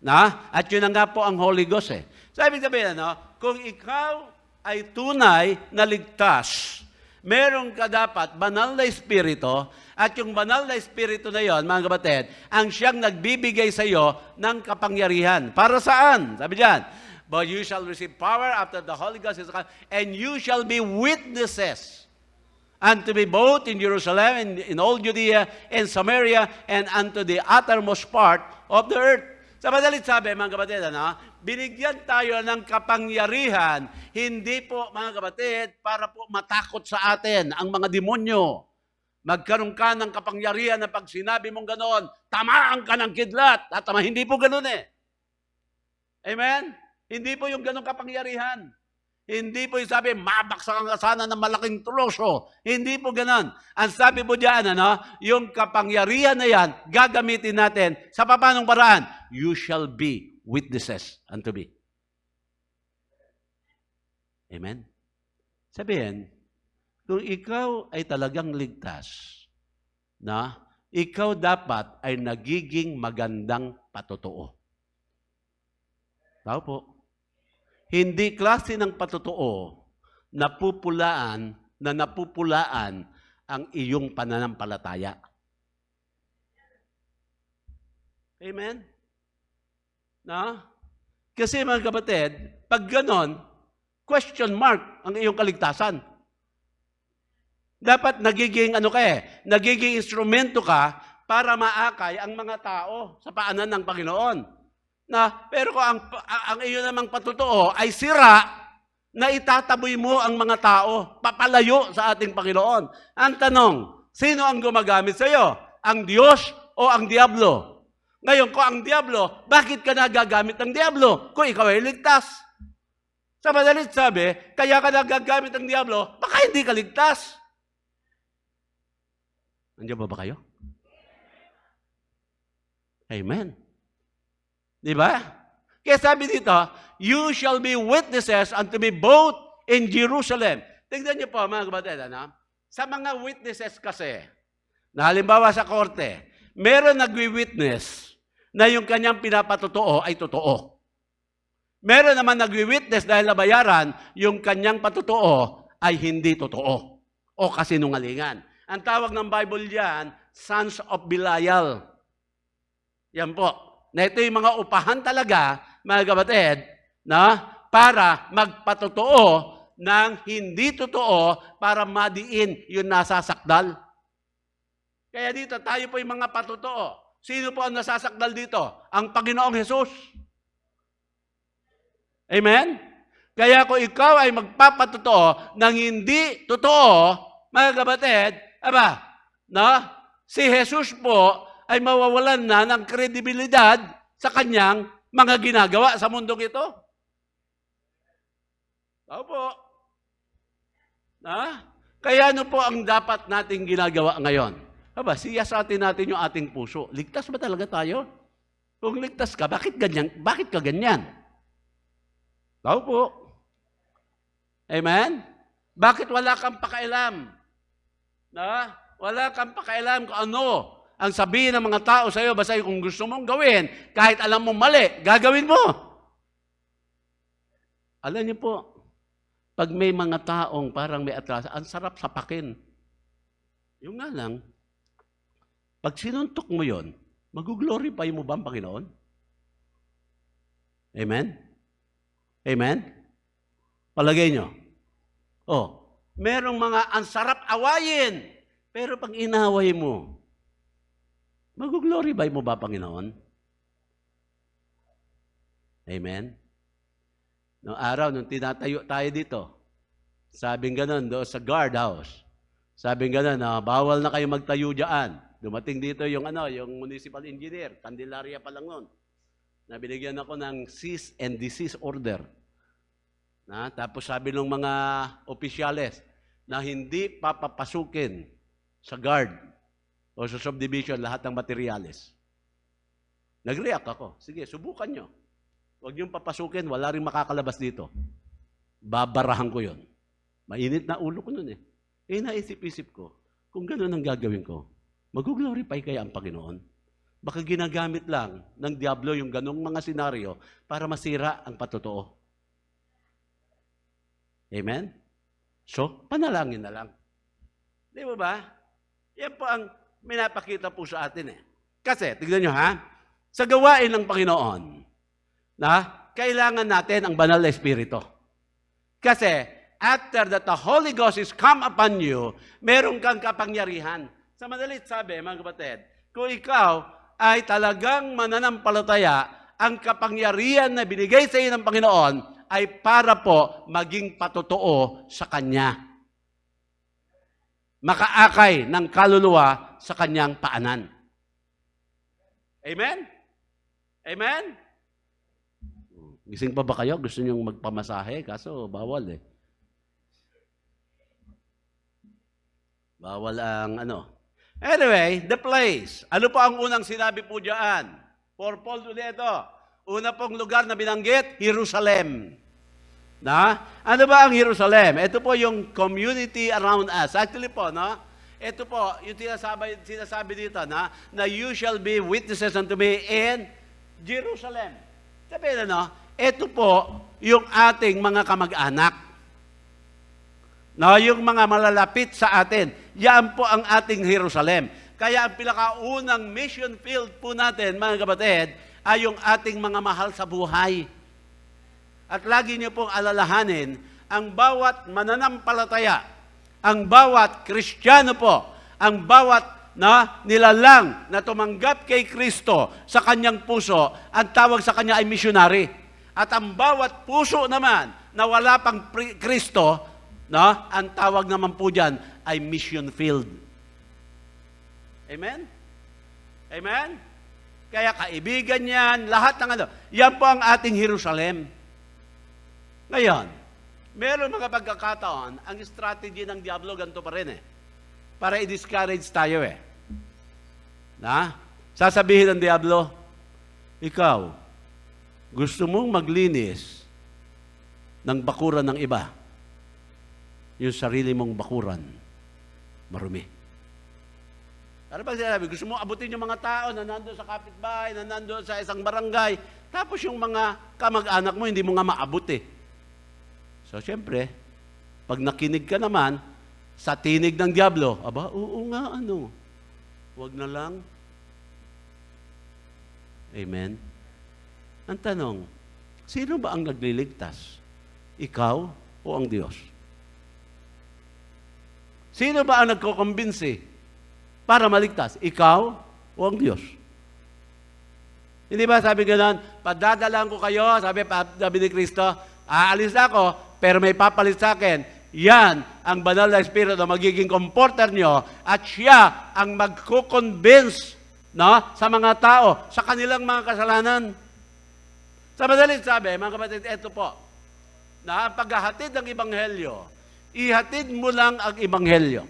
At yun na nga po ang Holy Ghost Sabi sabihin, kung ikaw ay tunay na ligtas, meron ka dapat banal na espiritu, at yung banal na espiritu na yon, mga kapatid, ang siyang nagbibigay sa iyo ng kapangyarihan. Para saan? Sabi diyan, but you shall receive power after the Holy Ghost is come, and you shall be witnesses unto me both in Jerusalem, and in all Judea, and Samaria, and unto the uttermost part of the earth. Sa madalit sabi, mga kapatid, binigyan tayo ng kapangyarihan, hindi po, mga kapatid, para po matakot sa atin ang mga demonyo. Magkaroon ka ng kapangyarihan na pag sinabi mong ganoon, tamaan ka ng kidlat. Hindi po ganoon Amen? Hindi po yung ganoong kapangyarihan. Hindi po yung sabi, mabaksakan ka sana ng malaking tuloso. Hindi po ganoon. Ang sabi po diyan, yung kapangyarihan na yan, gagamitin natin sa papanong paraan. You shall be witnesses unto me. Amen? Sabihin, kung ikaw ay talagang ligtas, ikaw dapat ay nagiging magandang patotoo. Tao po. Hindi klase ng patotoo na napupulaan ang iyong pananampalataya. Amen? Kasi mga kapatid, pag ganon, question mark ang iyong kaligtasan. Dapat nagiging nagiging instrumento ka para maakay ang mga tao sa paanan ng Panginoon. Pero kung ang iyo namang patotoo ay sira, na itataboy mo ang mga tao, papalayo sa ating Panginoon. Ang tanong, sino ang gumagamit sa iyo? Ang Diyos o ang Diablo? Ngayon, kung ang Diablo, bakit ka nagagamit ng Diablo? Kung ikaw ay ligtas. Sa madalit sabi, kaya ka nagagamit ng Diablo, baka hindi ka ligtas. Nandiyan ba kayo? Amen. Di ba? Kaya sabi dito, you shall be witnesses unto me both in Jerusalem. Tingnan niyo po, mga kapatid, sa mga witnesses kasi, na halimbawa sa korte, meron nagwi-witness na yung kanyang pinapatotoo ay totoo. Meron naman nagwi-witness dahil nabayaran, yung kanyang patotoo ay hindi totoo o kasinungalingan. Ang tawag ng Bible diyan, sons of Belial. Yan po. Na ito yung mga upahan talaga, mga kapatid, na para magpatotoo ng hindi totoo para madiin yung nasasakdal. Kaya dito, tayo po yung mga patotoo. Sino po ang nasasakdal dito? Ang Panginoong Hesus. Amen? Kaya kung ikaw ay magpapatotoo ng hindi totoo, mga kapatid, si Jesus po ay mawawalan na ng kredibilidad sa kanyang mga ginagawa sa mundong ito. Opo. Kaya ano po ang dapat nating ginagawa ngayon? Siyasatin natin yung ating puso. Ligtas ba talaga tayo? Kung ligtas ka, bakit ganyan? Bakit ka ganyan? Opo. Amen? Bakit wala kang pakialam? Wala kang pakialam kung ano ang sabihin ng mga tao sa iyo, basta kung gusto mong gawin, kahit alam mo mali, gagawin mo. Alam niyo po, pag may mga taong parang may atraso, ang sarap sapakin. Yung nga lang, pag sinuntok mo yon, mag-glorify mo ba ang Panginoon? Amen? Amen? Palagay nyo. Merong mga ang sarap awayin, pero pag inaway mo, mag-glorify mo ba, Panginoon? Amen? Noong araw, nung tinatayo tayo dito, sabing ganon doon sa guardhouse, sabing ganon, bawal na kayo magtayo dyan. Dumating dito yung municipal engineer, Candelaria pa lang noon. Nabinigyan ako ng cease and desist order. Tapos sabi ng mga opisyales na hindi papapasukin sa guard o sa subdivision lahat ng materyales. Nag-react ako. Sige, subukan nyo. Huwag niyong papasukin, wala rin makakalabas dito. Babarahan ko yon. Mainit na ulo ko nun eh. Naisip-isip ko, kung gano'n ang gagawin ko, mag-glorify kaya ang Panginoon? Baka ginagamit lang ng Diablo yung ganong mga senaryo para masira ang patotoo. Amen? So, panalangin na lang. Di ba? Yan po ang minapakita po sa atin eh. Kasi, tignan nyo sa gawain ng Panginoon, kailangan natin ang banal na Espiritu. Kasi, after that the Holy Ghost is come upon you, meron kang kapangyarihan. Sa madalit sabi, mga kapatid, kung ikaw ay talagang mananampalataya, ang kapangyarihan na binigay sa iyo ng Panginoon ay para po maging patotoo sa Kanya. Makaakay ng kaluluwa sa Kanyang paanan. Amen? Amen? Gising pa ba kayo? Gusto niyong magpamasahe? Kaso bawal eh. Bawal ang Anyway, the place. Ano po ang unang sinabi po diyan? For Paul ulit ito. Una pong lugar na binanggit, Jerusalem. Ano ba ang Jerusalem? Ito po yung community around us. Actually po, ito po, yung sinasabi dito, na you shall be witnesses unto me in Jerusalem. Sabihin ito po yung ating mga kamag-anak. Yung mga malalapit sa atin. Yan po ang ating Jerusalem. Kaya ang pinakaunang mission field po natin, mga kapatid, ay yung ating mga mahal sa buhay. At lagi niyo pong alalahanin, ang bawat mananampalataya, ang bawat Kristiyano po, ang bawat nilalang na tumanggap kay Kristo sa kanyang puso, ang tawag sa kanya ay missionary. At ang bawat puso naman na wala pang Kristo, ang tawag naman po dyan ay mission field. Amen? Amen? Kaya kaibigan yan, lahat ng yan po ang ating Jerusalem. Ngayon, meron mga pagkakataon, ang strategy ng Diablo ganito pa rin para i-discourage tayo Sasabihin ng Diablo, ikaw, gusto mong maglinis ng bakuran ng iba, yung sarili mong bakuran, marumi. Ano ba sinasabi? Gusto mo abutin yung mga tao na nandoon sa kapitbahay, na nandoon sa isang barangay, tapos yung mga kamag-anak mo, hindi mo nga maabot So, siyempre, pag nakinig ka naman sa tinig ng Diablo, oo nga, huwag na lang. Amen? Ang tanong, Sino ba ang nagliligtas? Ikaw o ang Diyos? Sino ba ang nagkukumbinsi para maligtas? Ikaw o ang Diyos? Hindi ba sabi gano'n, padadalan ko kayo, sabi ni Kristo, aalis na ako, pero may papalit sa akin. Yan ang banal na Espiritu na magiging comforter nyo at siya ang magkukonvince, no, sa mga tao, sa kanilang mga kasalanan. Sa madaling sabi, mga kapatid, ito po, na ang paghahatid ng Ebanghelyo, ihatid mo lang ang Ebanghelyo.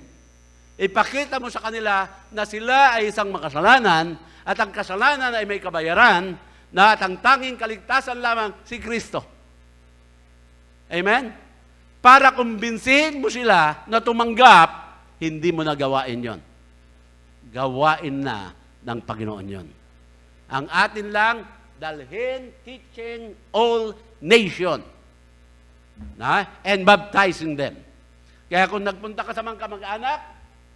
Ipakita mo sa kanila na sila ay isang makasalanan at ang kasalanan ay may kabayaran na at ang tanging kaligtasan lamang si Kristo. Amen? Para kumbinsihin mo sila na tumanggap, hindi mo na gawain yon. Gawain na ng Panginoon yon. Ang atin lang, dalhin, teaching all nation. And baptizing them. Kaya kung nagpunta ka sa mga kamag-anak,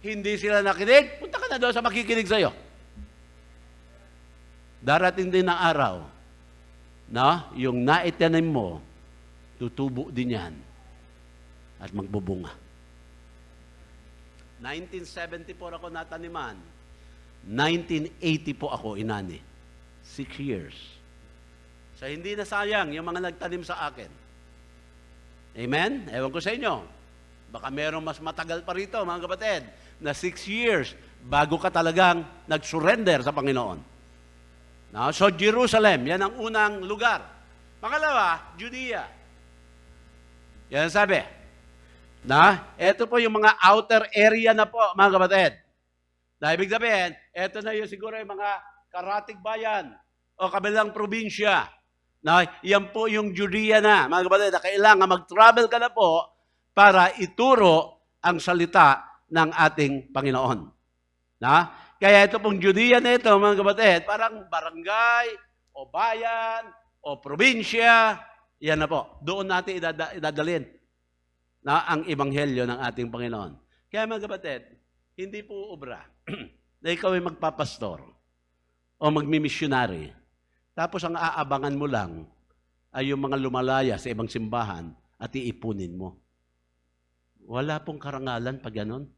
hindi sila nakinig, punta ka na doon sa makikinig sa iyo. Darating din ang araw na yung naitanim mo, tutubo din yan at magbubunga. 1974 ako nataniman. 1980 po ako inani. 6 years. So hindi na sayang yung mga nagtanim sa akin. Amen? Ewan ko sa inyo. Baka merong mas matagal pa rito, mga kapatid, na 6 years bago ka talagang nag-surrender sa Panginoon. No? So, Jerusalem, yan ang unang lugar. Pangalawa, Judea. Yan ang sabi. Ito po yung mga outer area na po, mga kapatid. Na ibig sabihin, ito na yung siguro yung mga karatig bayan o kabilang probinsya. Yan po yung Judea na, mga kapatid, na kailangan mag-travel ka na po para ituro ang salita ng ating Panginoon. Kaya ito pong Judea na ito, mga kapatid, parang barangay, o bayan, o probinsya, yan na po. Doon natin idadalhin ang ebanghelyo ng ating Panginoon. Kaya mga kapatid, hindi po obra na ikaw ay magpapastor o magmimisyonary. Tapos ang aabangan mo lang ay yung mga lumalaya sa ibang simbahan at iipunin mo. Wala pong karangalan pag ganon.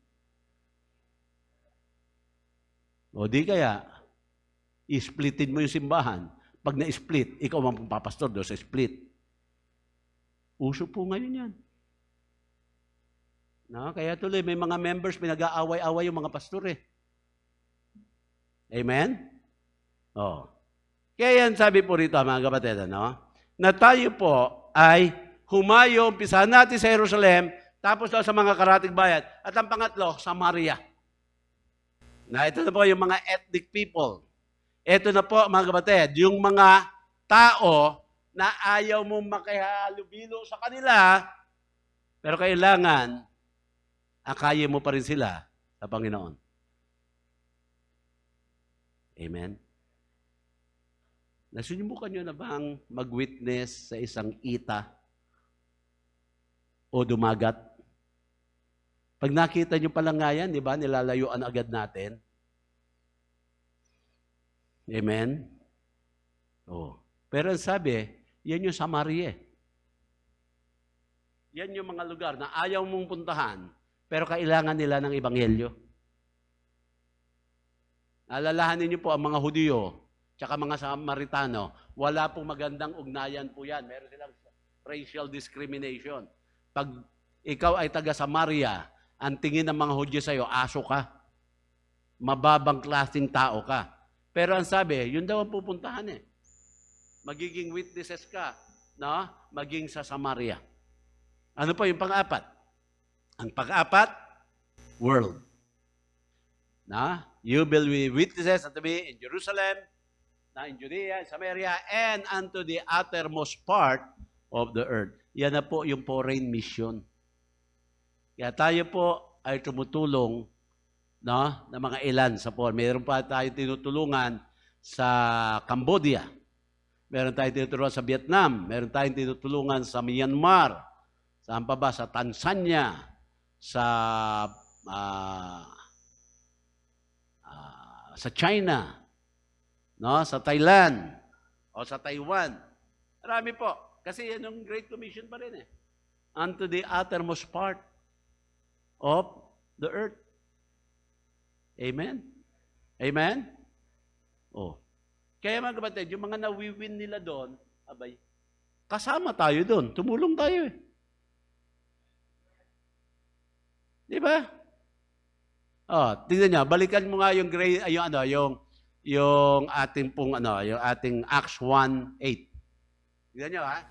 O di kaya, i-splitin mo yung simbahan. Pag na-split, ikaw ang papastor doon sa split. Uso po ngayon yan. Kaya tuloy, may mga members, pinag-aaway-away yung mga pastor eh. Amen? Kaya yan sabi po rito, mga kapatid, na tayo po ay humayo, umpisahan natin sa Jerusalem, tapos daw sa mga karatig bayan. At ang pangatlo, Samaria. Ito na po yung mga ethnic people. Ito na po, mga kapatid, yung mga tao na ayaw mo makihalubilo sa kanila, pero kailangan, akaya mo pa rin sila sa Panginoon. Amen? Nasubukan nyo na bang mag-witness sa isang ita o dumagat? Pag nakita nyo palang nga yan, di ba, nilalayuan agad natin. Amen? Pero ang sabi, yan yung Samaria. Yan yung mga lugar na ayaw mong puntahan, pero kailangan nila ng Ebanghelyo. Alalahanin niyo po ang mga Hudiyo, tsaka mga Samaritano, wala pong magandang ugnayan po yan. Meron silang racial discrimination. Pag ikaw ay taga Samaria, ang tingin ng mga Hudyo sa'yo, aso ka. Mababang klaseng tao ka. Pero ang sabi, yun daw ang pupuntahan eh. Magiging witnesses ka, maging sa Samaria. Ano po yung pang-apat? Ang pang-apat, world. You will be witnesses at be in Jerusalem, in Judea, in Samaria, and unto the uttermost part of the earth. Yan na po yung foreign mission. Kaya tayo po ay tumutulong na mga ilan sa foreign. Meron pa tayo tinutulungan sa Cambodia. Meron tayong tinutulungan sa Vietnam. Meron tayong tinutulungan sa Myanmar. Saan pa ba? Sa Tanzania. Sa China. Sa Thailand. O sa Taiwan. Marami po. Kasi yan yung Great Commission pa rin eh. Unto the uttermost part of the earth. Amen? Amen? Oh. Kaya mga kapatid, yung mga nawiwin nila doon, abay, kasama tayo doon. Tumulong tayo eh. Di ba? Oh, tingnan niyo, balikan mo nga yung yung ating pong yung ating Acts 1:8. Tingnan niyo ha.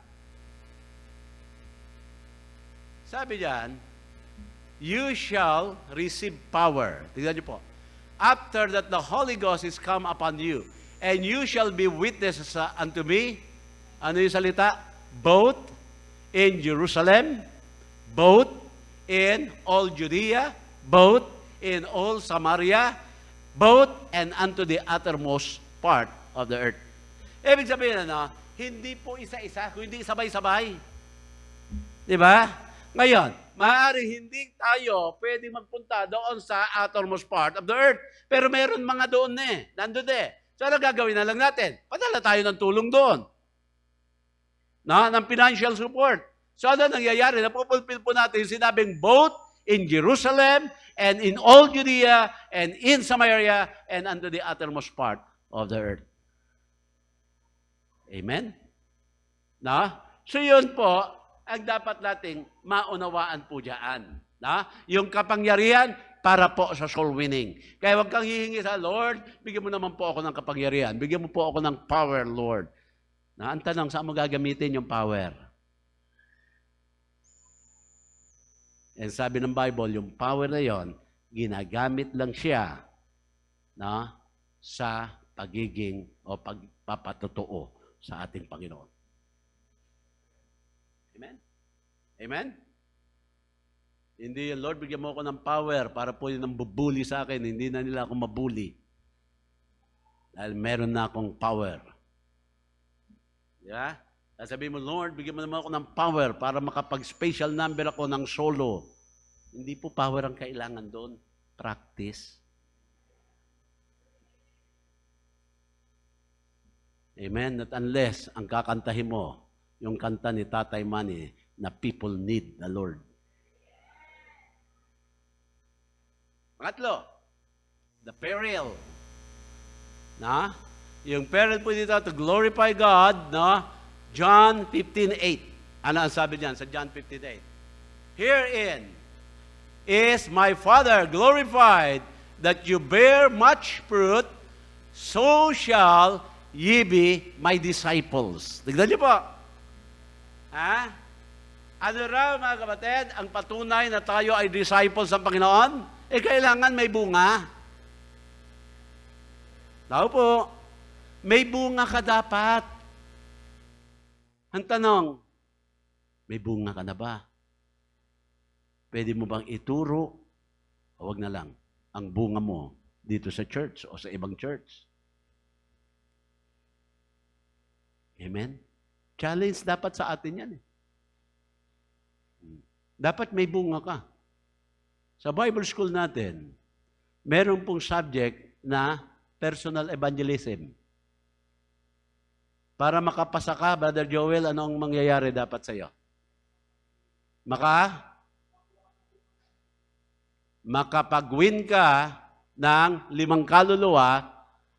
Sabi diyan, you shall receive power. Tingnan niyo po. After that the Holy Ghost is come upon you, and you shall be witnesses unto me. Ano yung salita? Both in Jerusalem, both in all Judea, both in all Samaria, both and unto the uttermost part of the earth. Ibig sabihin, hindi po isa-isa, kundi sabay-sabay. Di ba? Ngayon, maaari hindi tayo pwede magpunta doon sa uttermost part of the earth. Pero meron mga doon nandun So, ano gagawin na lang natin? Padala tayo ng tulong doon. Ng financial support. So, ano nangyayari? Napupulpil po natin yung sinabing both in Jerusalem and in all Judea and in Samaria and unto the uttermost part of the earth. Amen? So, yun po ang dapat nating maunawaan po dyan. Yung kapangyarihan para po sa soul winning. Kaya huwag kang hihingi sa Lord, bigyan mo naman po ako ng kapangyarihan. Bigyan mo po ako ng power, Lord. Ang tanong, saan mo gagamitin yung power? And sabi ng Bible, yung power na yon, ginagamit lang siya sa pagiging o pagpapatotoo sa ating Panginoon. Amen? Amen? Hindi, Lord, bigyan mo ako ng power para po yun ang bubuli sa akin. Hindi na nila ako mabuli. Dahil meron na akong power. Yeah? Sabihin mo, Lord, bigyan mo naman ako ng power para makapag-special number ako ng solo. Hindi po power ang kailangan doon. Practice. Amen? Not unless ang kakantahin mo, yung kanta ni Tatay Manny na people need the Lord. Pangatlo, the peril. Yung peril po dito to glorify God, John 15:8. Ano ang sabi diyan sa John 15:8? Herein is my Father glorified that you bear much fruit, so shall ye be my disciples. Tignan niyo po. Ano raw mga kapatid, ang patunay na tayo ay disciples ng Panginoon? Kailangan may bunga. Tao po, may bunga ka dapat. Ang tanong, may bunga ka na ba? Pwede mo bang ituro? O wag na lang, ang bunga mo dito sa church o sa ibang church? Amen? Challenge dapat sa atin yan. Dapat may bunga ka. Sa Bible school natin, meron pong subject na personal evangelism. Para makapasa ka, Brother Joel, anong mangyayari dapat sa iyo? Makapag-win ka ng 5 kaluluwa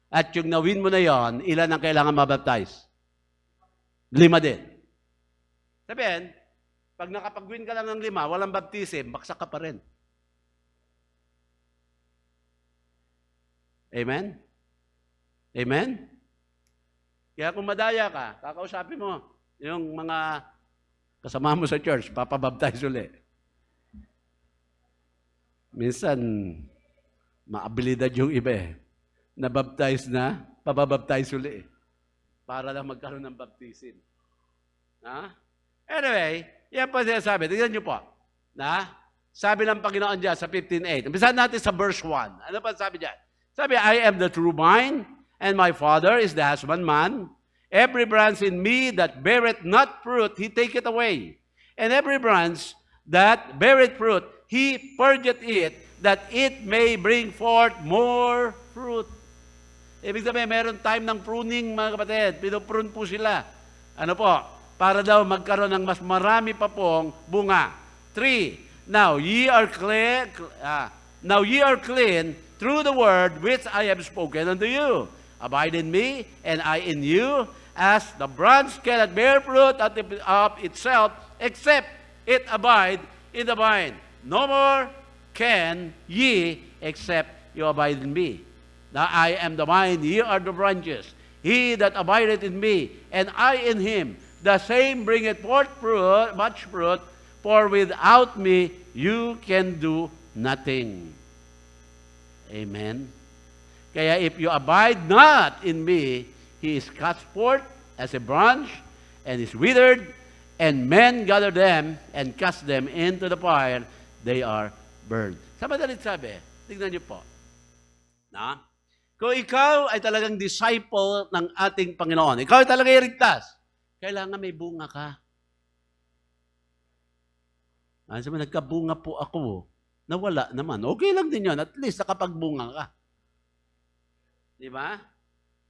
at yung na-win mo na yon, ilan ang kailangan mabaptize? 5 din. Sabihin, pag nakapag-win ka lang ng 5, walang baptism, baksak ka pa rin. Amen? Amen? Kaya kung madaya ka, kakausapin mo yung mga kasama mo sa church, papabaptize ulit. Minsan, maabilidad yung iba nabaptize na, papabaptize ulit. Para lang magkaroon ng baptism. Anyway, yan po sinasabi. Tignan niyo po. Sabi ng Panginoon dyan sa 15:8. Umpisahan natin sa verse 1. Ano pa sabi dyan? Sabi, I am the true vine, and my Father is the husbandman. Every branch in me that beareth not fruit, he taketh away. And every branch that beareth fruit, he purgeth it, that it may bring forth more fruit. Ibig sabihin, meron time ng pruning, mga kapatid. Pinoprune po sila. Ano po? Para daw magkaroon ng mas marami pa pong bunga. 3. Now ye are clean through the word which I have spoken unto you. Abide in me, and I in you, as the branch cannot bear fruit of itself, except it abide in the vine. No more can ye, except you abide in me. Now I am the vine, ye are the branches. He that abideth in me, and I in him, the same bringeth forth fruit, much fruit, for without me you can do nothing. Amen. Kaya if you abide not in me, he is cast forth as a branch, and is withered, and men gather them, and cast them into the fire, they are burned. Sa madalit sabi, tignan niyo po. Na? Kung ikaw ay talagang disciple ng ating Panginoon, ikaw ay talagang iligtas, kailangan may bunga ka. Sabi, nagkabunga po ako. Nawala naman. Okay lang din yun. At least nakapagbunga ka. Di ba?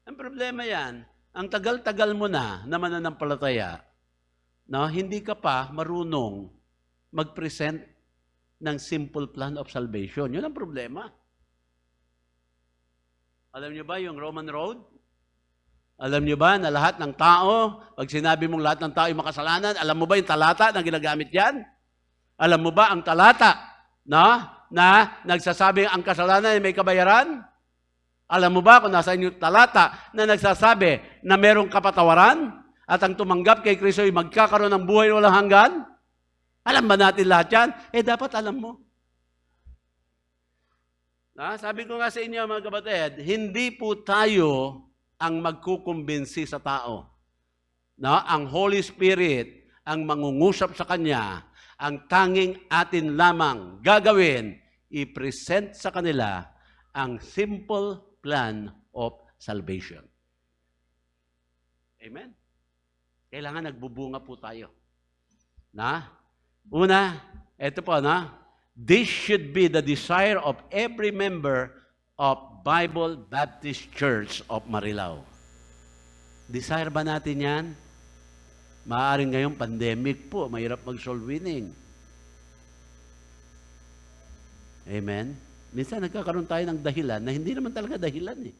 Ang problema yan, ang tagal-tagal mo na mananampalataya, no, hindi ka pa marunong mag-present ng simple plan of salvation. Yun ang problema. Alam niyo ba yung Roman Road? Alam niyo ba na lahat ng tao, pag sinabi mong lahat ng tao ay makasalanan, alam mo ba yung talata na ginagamit yan? Alam mo ba ang talata na nagsasabi ang kasalanan ay may kabayaran? Alam mo ba kung nasa inyo talata na nagsasabi na merong kapatawaran at ang tumanggap kay Kristo ay magkakaroon ng buhay walang hanggan? Alam ba natin lahat yan? Dapat alam mo. Sabi ko nga sa inyo mga kapatid, hindi po tayo ang magkukumbinsi sa tao. Ang Holy Spirit ang mangungusap sa Kanya. Ang tanging atin lamang gagawin, i-present sa kanila ang simple plan of salvation. Amen? Kailangan nagbubunga po tayo. Una, ito po, this should be the desire of every member of Bible Baptist Church of Marilao. Desire ba natin yan? Maaaring ngayong pandemic po, mahirap mag-soul winning. Amen? Minsan nagkakaroon tayo ng dahilan na hindi naman talaga dahilan eh.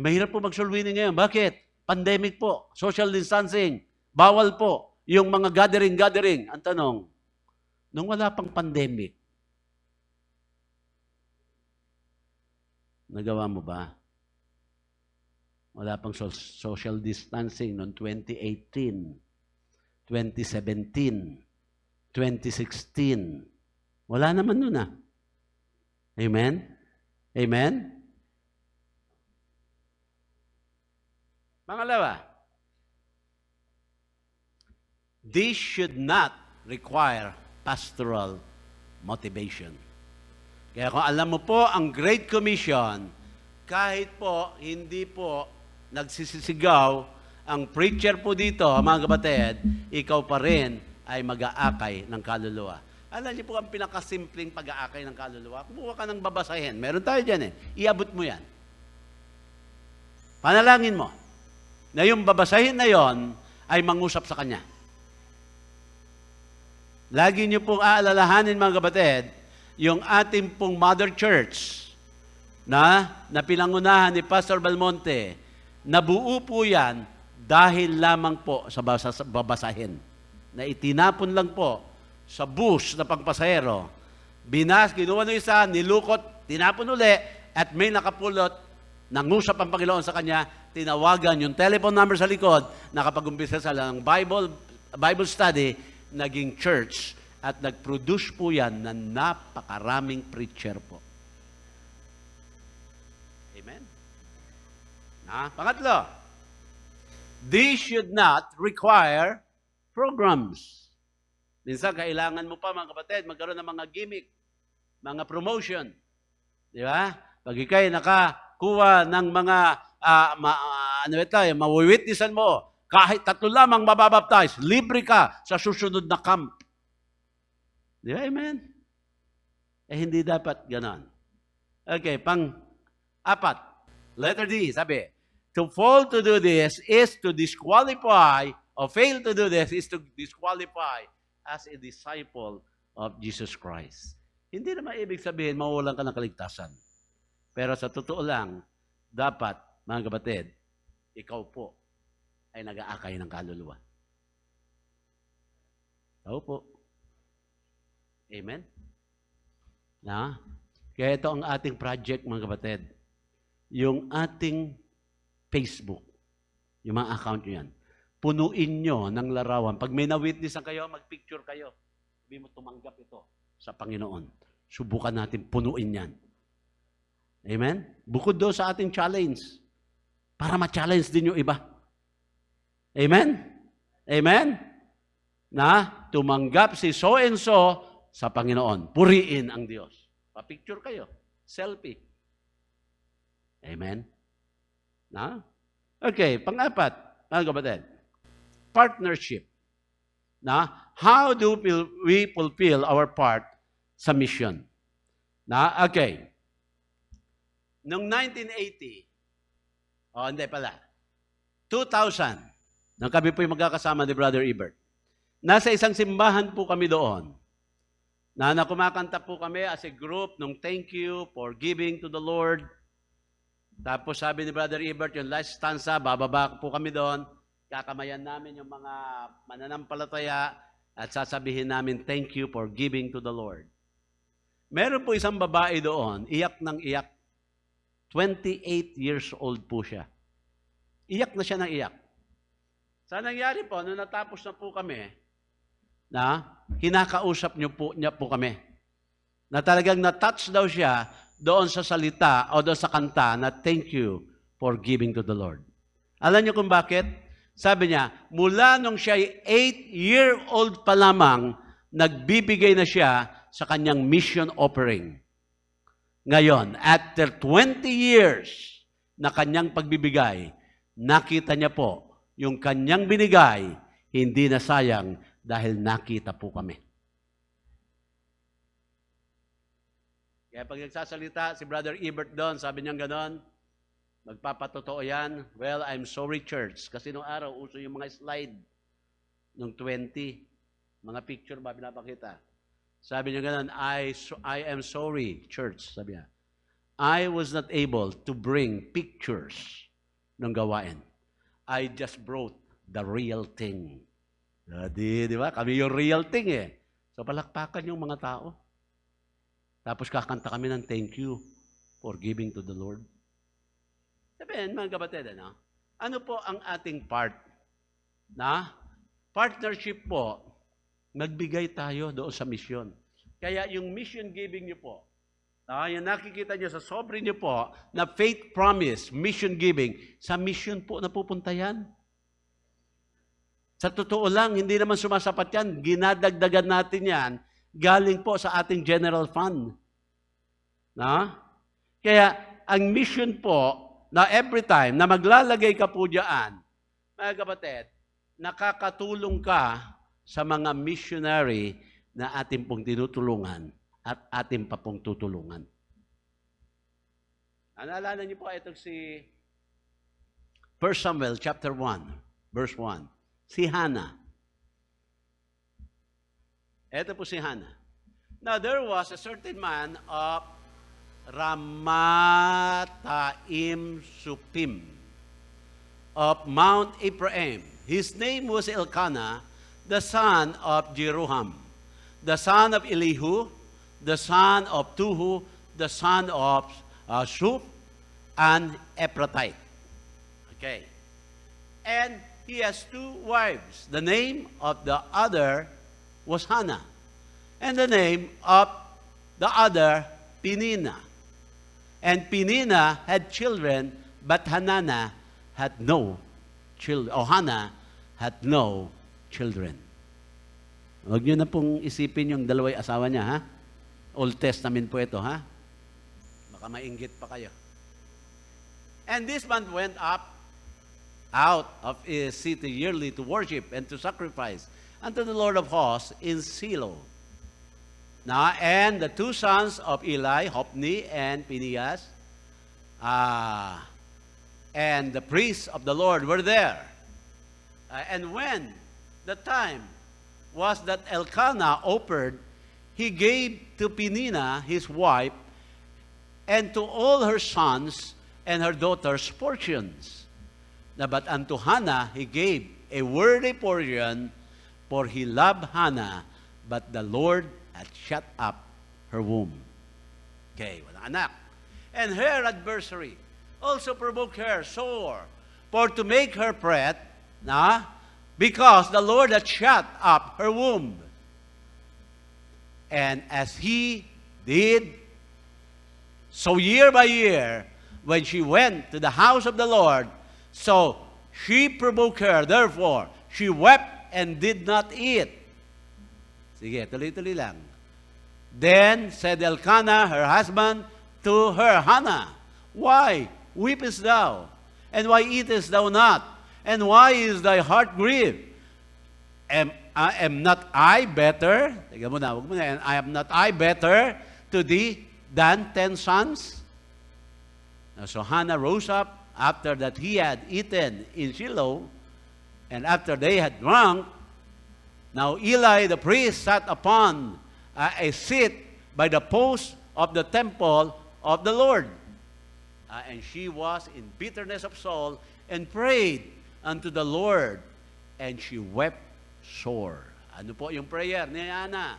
Mahirap po mag-soul winning ngayon. Bakit? Pandemic po, social distancing, bawal po yung mga gathering. Ang tanong, nung wala pang pandemic, nagawa mo ba? Wala pang social distancing noong 2018, 2017, 2016. Wala naman nun Amen? Amen? Pangalawa, this should not require pastoral motivation. Kaya kung alam mo po ang Great Commission, kahit po hindi po nagsisisigaw ang preacher po dito, mga kapatid, ikaw pa rin ay mag-aakay ng kaluluwa. Alam niyo po ang pinakasimpleng pag-aakay ng kaluluwa? Kumuha ka ng babasahin. Meron tayo dyan Iabot mo yan. Panalangin mo na yung babasahin na yon ay mangusap sa Kanya. Lagi niyo pong aalalahanin, mga kapatid, yung ating pong Mother Church na pinangunahan ni Pastor Belmonte, nabuo po yan dahil lamang po sa babasahin. Na itinapon lang po sa bus na pagpasahero. Kinuha ng isa, nilukot, tinapon uli, at may nakapulot, nangusap ang Panginoon sa kanya, tinawagan yung telephone number sa likod, nakapag-umpisa sa lang Bible study, naging church, at nag-produce po yan na napakaraming preacher po. Amen? Pangatlo, this should not require programs. Minsan, kailangan mo pa, mga kapatid, magkaroon ng mga gimmick, mga promotion. Di ba? Pag ikay nakakuha ng mga, mawiwitnessan mo, kahit 3 lamang mababaptize, libre ka sa susunod na camp. Di ba? Amen? Hindi dapat ganon. Okay, pang-4. Letter D, sabi, To fail to do this is to disqualify, or fail to do this is to disqualify as a disciple of Jesus Christ. Hindi naman ibig sabihin, mawawalan ka ng kaligtasan. Pero sa totoo lang, dapat, mga kapatid, ikaw po ay nag-aakay ng kaluluwa. Ikaw po. Amen? Na? Kaya ito ang ating project, mga kapatid. Yung ating Facebook, yung mga account nyo yan, punuin nyo ng larawan. Pag may na-witnessan kayo, mag-picture kayo. Sabi mo, tumanggap ito sa Panginoon. Subukan natin punuin yan. Amen? Bukod doon sa ating challenge, para ma-challenge din yung iba. Amen? Amen? Na tumanggap si so-and-so sa Panginoon. Puriin ang Diyos. Pa-picture kayo. Selfie. Amen? Na? Okay, pang-apat, mga kapatid. Partnership. Na? How do we fulfill our part sa mission? Na? Okay. Noong 1980, hindi pala, 2000, nang kami po yung magkakasama ni Brother Ebert, nasa isang simbahan po kami doon, na kumakanta po kami as a group nung thank you for giving to the Lord. Tapos sabi ni Brother Ebert, yung last stanza, bababa po kami doon, kakamayan namin yung mga mananampalataya at sasabihin namin, thank you for giving to the Lord. Meron po isang babae doon, iyak ng iyak. 28 years old po siya. Iyak na siya ng iyak. Sa nangyari po, nung natapos na po kami, na kinakausap niya po kami, na talagang na-touch daw siya doon sa salita o doon sa kanta na thank you for giving to the Lord. Alam niyo kung bakit? Sabi niya, mula nung siya 8-year-old pa lamang, nagbibigay na siya sa kanyang mission offering. Ngayon, after 20 years na kanyang pagbibigay, nakita niya po, yung kanyang binigay, hindi na sayang dahil nakita po kami. Kaya pag nagsasalita si Brother Ebert doon, sabi niya gano'n, magpapatotoo yan, well, I'm sorry church. Kasi nung araw, uso yung mga slide nung 20, mga picture ba pinapakita. Sabi niya gano'n, I am sorry church, sabi niya. I was not able to bring pictures ng gawain. I just brought the real thing. Di ba? Kami yung real thing eh. So palakpakan yung mga tao. Tapos kakanta kami ng thank you for giving to the Lord. Sabihin, mga kapatid, ano po ang ating part? Na partnership po, magbigay tayo doon sa mission. Kaya yung mission giving niyo po, yung nakikita niyo sa sobre niyo po, na faith promise, mission giving, sa mission po napupunta yan. Sa totoo lang, hindi naman sumasapat yan. Ginadagdagan natin yan, galing po sa ating general fund. Kaya, ang mission po, na every time na maglalagay ka po diyan, mga kapatid, nakakatulong ka sa mga missionary na ating pong tinutulungan at ating pa pong tutulungan. Naalala niyo po itong si 1 Samuel chapter 1, verse 1. Si Hannah. Ito po si Hannah. Now, there was a certain man of Ramataim Supim of Mount Ephraim. His name was Elkanah, the son of Jeroham, the son of Elihu, the son of Tuhu, the son of Shuf, and Ephratite. Okay. And he has 2 wives. The name of the other was Hannah, and the name of the other, Penina. And Penina had children, but Hannah had no children. O Hannah had no children. Huwag niyo na pong isipin yung dalaway asawa niya, ha? Old Testament po ito, ha? Baka mainggit pa kayo. And this man went out of his city yearly to worship and to sacrifice unto the Lord of hosts in Shiloh. Now, and the 2 sons of Eli, Hophni and Phinehas, and the priests of the Lord were there. And when the time was that Elkanah offered, he gave to Peninnah, his wife, and to all her sons and her daughters portions. But unto Hannah he gave a worthy portion, for he loved Hannah, but the Lord had shut up her womb. Okay, walang anak. And her adversary also provoked her sore, for to make her fret, because the Lord had shut up her womb. And as he did, so year by year, when she went to the house of the Lord, so she provoked her, therefore she wept and did not eat. Sige, tuloy-tuloy lang. Then said Elkanah, her husband, to her, Hannah, why weepest thou? And why eatest thou not? And why is thy heart grieved? Am not I better? Teka muna, wag muna. Am not I better to thee than 10 sons? So Hannah rose up after that he had eaten in Shiloh, and after they had drunk. Now Eli the priest sat upon a seat by the post of the temple of the Lord. And she was in bitterness of soul and prayed unto the Lord, and she wept sore. Ano po yung prayer ni Hannah?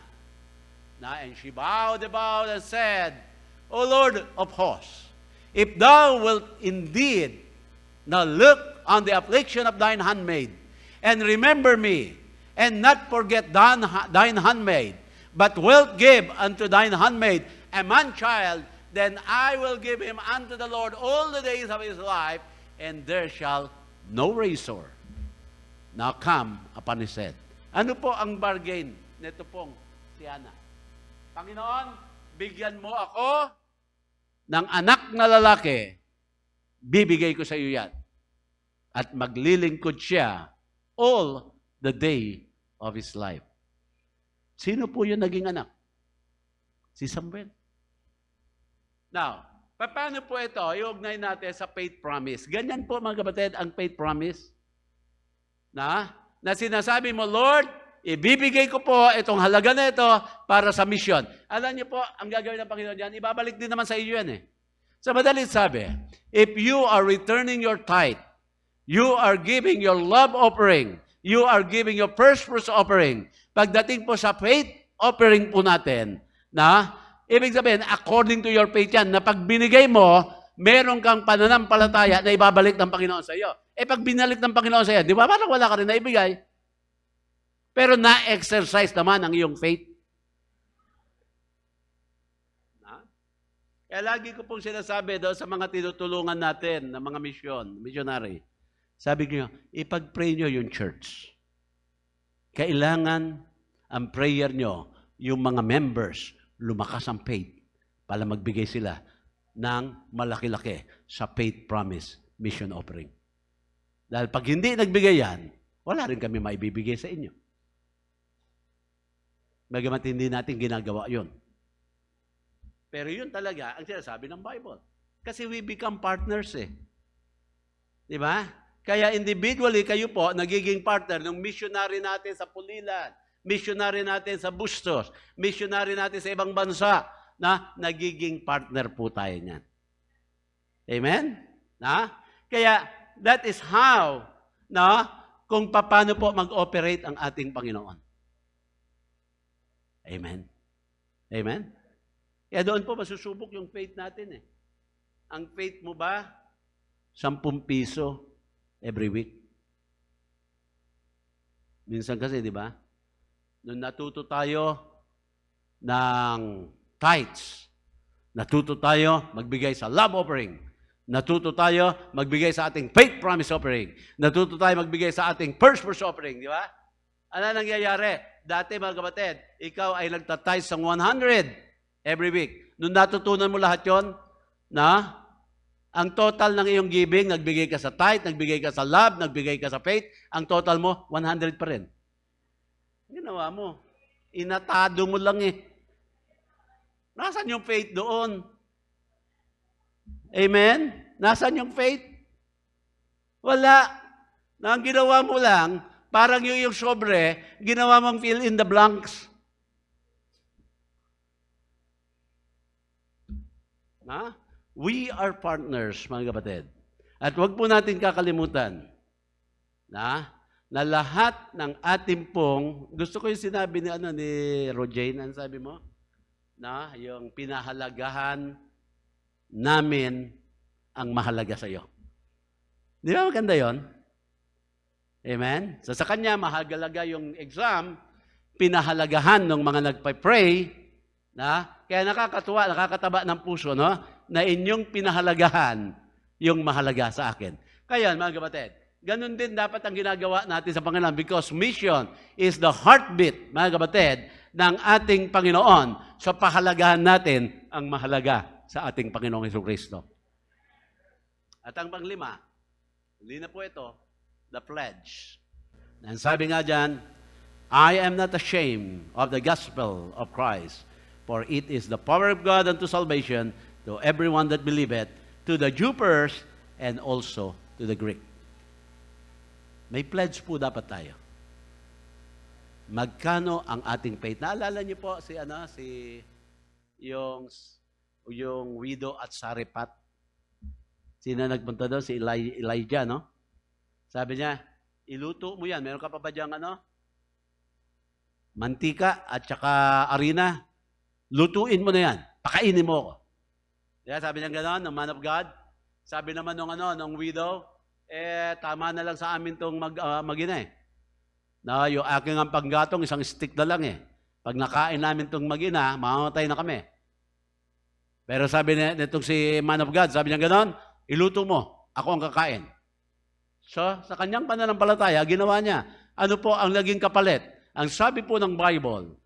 And she bowed and said, O Lord of hosts, if thou wilt indeed now look on the affliction of thine handmaid, and remember me, and not forget thine handmaid, but wilt give unto thine handmaid a man-child, then I will give him unto the Lord all the days of his life, and there shall no razor now come upon his head. Ano po ang bargain nito pong si Hannah? Panginoon, bigyan mo ako ng anak na lalaki, bibigay ko sa iyo yan. At maglilingkod siya all the day of his life. Sino po yung naging anak? Si Samuel. Now, paano po ito? Iugnay natin sa faith promise. Ganyan po mga kapatid ang faith promise. Na sinasabi mo, Lord, ibibigay ko po itong halaga na ito para sa mission. Alam niyo po, ang gagawin ng Panginoon yan, ibabalik din naman sa iyo yan eh. Sa madalit sabi, if you are returning your tithe, you are giving your love offering, you are giving your first fruits offering, pagdating po sa faith offering po natin, ibig sabihin, according to your faith yan, na pag binigay mo, meron kang pananampalataya na ibabalik ng Panginoon sa iyo. Pag binalik ng Panginoon sa iyo, di ba parang wala ka rin na ibigay? Pero na-exercise naman ang iyong faith. Kaya lagi ko pong sinasabi doon sa mga tinutulungan natin na mga missionary. Sabi ko, ipag-pray nyo yung church. Kailangan ang prayer nyo, yung mga members, lumakas ang faith para magbigay sila ng malaki-laki sa faith promise mission offering. Dahil pag hindi nagbigay yan, wala rin kami maibibigay sa inyo. Bagamat hindi natin ginagawa yun. Pero yun talaga ang sinasabi ng Bible. Kasi we become partners eh. Di ba? Kaya individually kayo po nagiging partner ng missionary natin sa Pulilan, missionary natin sa Bustos, missionary natin sa ibang bansa, na nagiging partner po tayo niyan. Amen? Kaya that is how, kung paano po mag-operate ang ating Panginoon. Amen? Amen? Kaya doon po masusubok yung faith natin eh. Ang faith mo ba, 10 piso every week? Minsan kasi, di ba? Nung natuto tayo ng tithes, natuto tayo magbigay sa love offering, natuto tayo magbigay sa ating faith promise offering, natuto tayo magbigay sa ating first fruits offering, di ba? Ano nangyayari? Dati mga kapatid, ikaw ay nagtatize ng 100 every week. Nung natutunan mo lahat yon, ang total ng iyong giving, nagbigay ka sa tithe, nagbigay ka sa love, nagbigay ka sa faith, ang total mo, 100 pa rin. Ginawa mo. Inatado mo lang eh. Nasaan yung faith doon? Amen? Nasaan yung faith? Wala. Na ang ginawa mo lang, parang yung sobre, ginawa mong fill in the blanks. Na? We are partners, mga kapatid. At huwag po natin kakalimutan na lahat ng ating pong, gusto ko yung sinabi ni Rojane, ano sabi mo? Na yung pinahalagahan namin ang mahalaga sa iyo. Di ba maganda yon? Amen? So sa kanya, mahalaga yung exam, pinahalagahan ng mga nagpa-pray, kaya nakakatuwa, nakakataba ng puso, no? Na inyong pinahalagahan yung mahalaga sa akin. Kaya, mga kapatid, ganun din dapat ang ginagawa natin sa Panginoon because mission is the heartbeat, mga kapatid, ng ating Panginoon. So, pahalagahan natin ang mahalaga sa ating Panginoong Jesucristo. At ang panglima, hindi na po ito, the pledge. And sabi nga dyan, I am not ashamed of the gospel of Christ, for it is the power of God unto salvation to everyone that believeth, to the Jew first, and also to the Greek. May pledge po dapat tayo. Magkano ang ating faith? Naalala niyo po yung widow at Sareptat? Sino nagpunta doon? Si Elijah, no? Sabi niya, iluto mo yan. Meron ka pa ba diyang mantika at saka harina? Lutuin mo na yan. Pakainin mo ako. Kaya sabi niya gano'n, ng man of God. Sabi naman nung widow, tama na lang sa amin itong mag-ina eh. Na yung aking ang panggatong, isang stick na lang eh. Pag nakain namin itong mag-ina, mamamatay na kami. Pero sabi nitong si man of God, sabi niya gano'n, iluto mo, ako ang kakain. So, sa kanyang pananampalataya, ginawa niya. Ano po ang naging kapalit? Ang sabi po ng Bible,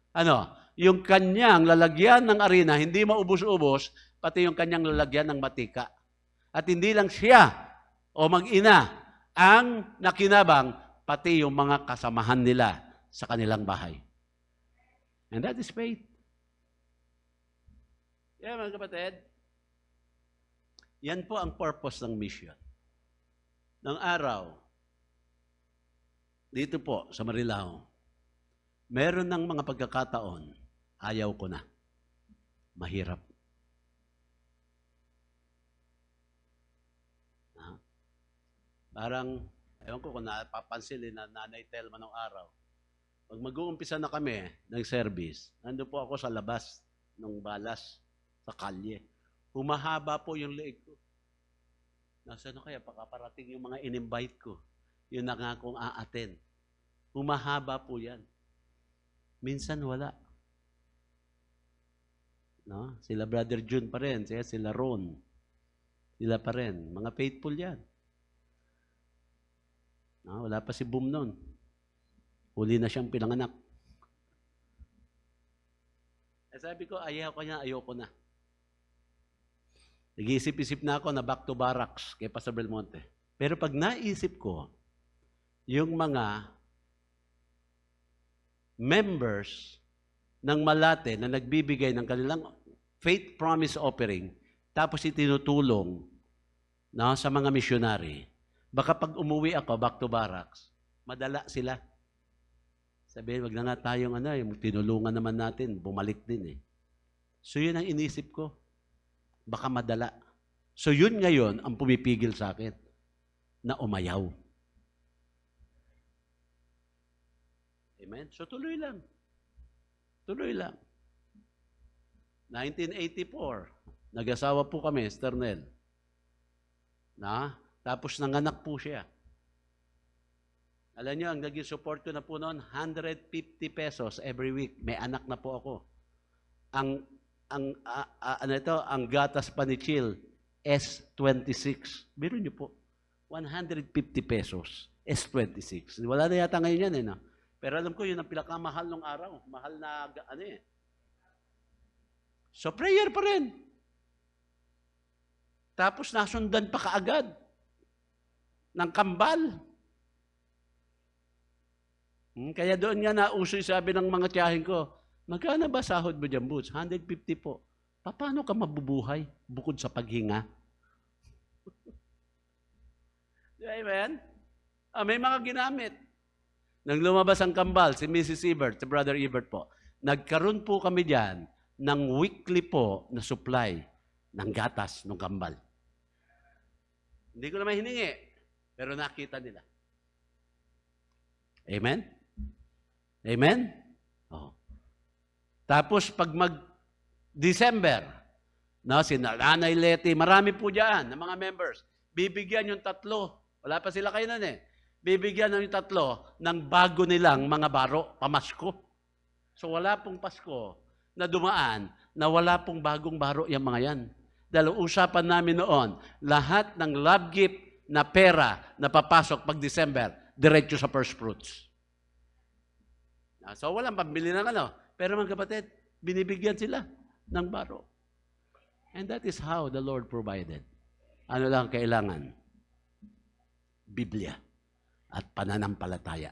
yung kanyang lalagyan ng harina, hindi maubos-ubos, pati yung kanyang lalagyan ng matika. At hindi lang siya o mag-ina ang nakinabang, pati yung mga kasamahan nila sa kanilang bahay. And that is faith. Yeah, mga kapatid. Yan po ang purpose ng mission. Ng araw, dito po sa Marilao, meron ng mga pagkakataon, ayaw ko na. Mahirap. Parang, ewan ko kung napapansin na Nanay Telma nung araw. Pag mag-uumpisa na kami ng service, nandun po ako sa labas ng balas, sa kalye. Humahaba po yung leeg ko. Nasaan na kaya? Pakaparating yung mga in-invite ko. Yung nangakong a-attend. Humahaba po yan. Minsan wala. No? Sila Brother June pa rin, sila Ron. Sila pa rin. Mga faithful yan. No? Wala pa si Boom noon. Huli na siyang pinanganak. Sabi ko, ayoko na. Nag-iisip-isip na ako na back to barracks kay Pastor Belmonte. Pero pag naisip ko, yung mga members ng Malate na nagbibigay ng kanilang faith promise offering, tapos itinutulong sa mga missionary, baka pag umuwi ako back to barracks, madala sila. Sabihin, wag na nga tayong yung tinulungan naman natin, bumalik din eh. So yun ang inisip ko. Baka madala. So yun ngayon ang pumipigil sa akin na umayaw. Amen? So tuloy lang. Tuloy lang. 1984, nag-asawa po kami, Sternel. Tapos nanganak po siya. Alam niyo, ang naging support ko na po noon, 150 pesos every week. May anak na po ako. Ang gatas pa ni Chill, S26. Biro niyo po, 150 pesos, S26. Wala na yata ngayon yan Pero alam ko, yun ang pinakamahal ng araw. Mahal na, So prayer pa rin. Tapos nasundan pa kaagad ng kambal. Kaya doon nga nauso sabi ng mga tiyahin ko, magkano ba sahod mo dyan, Boots? 150 po. Paano ka mabubuhay bukod sa paghinga? Amen? May mga ginamit. Nang lumabas ang kambal, si Mrs. Ebert, si Brother Ebert po, nagkaroon po kami diyan ng weekly po na supply ng gatas ng kambal. Hindi ko naman hiningi, pero nakita nila. Amen? Amen? Oh. Tapos pag mag-December, si Nanay Leti, marami po diyan ng mga members, bibigyan yung 3. Wala pa sila kayo nun eh. Bibigyan ng 3 ng bago nilang mga baro, pamasko. So wala pong Pasko na dumaan na wala pong bagong baro yung mga yan. Dahil usapan namin noon, lahat ng love gift na pera na papasok pag December, diretso sa first fruits. So walang pambili ng ano. Pero mga kapatid, binibigyan sila ng baro. And that is how the Lord provided. Ano lang kailangan? Biblia at pananampalataya.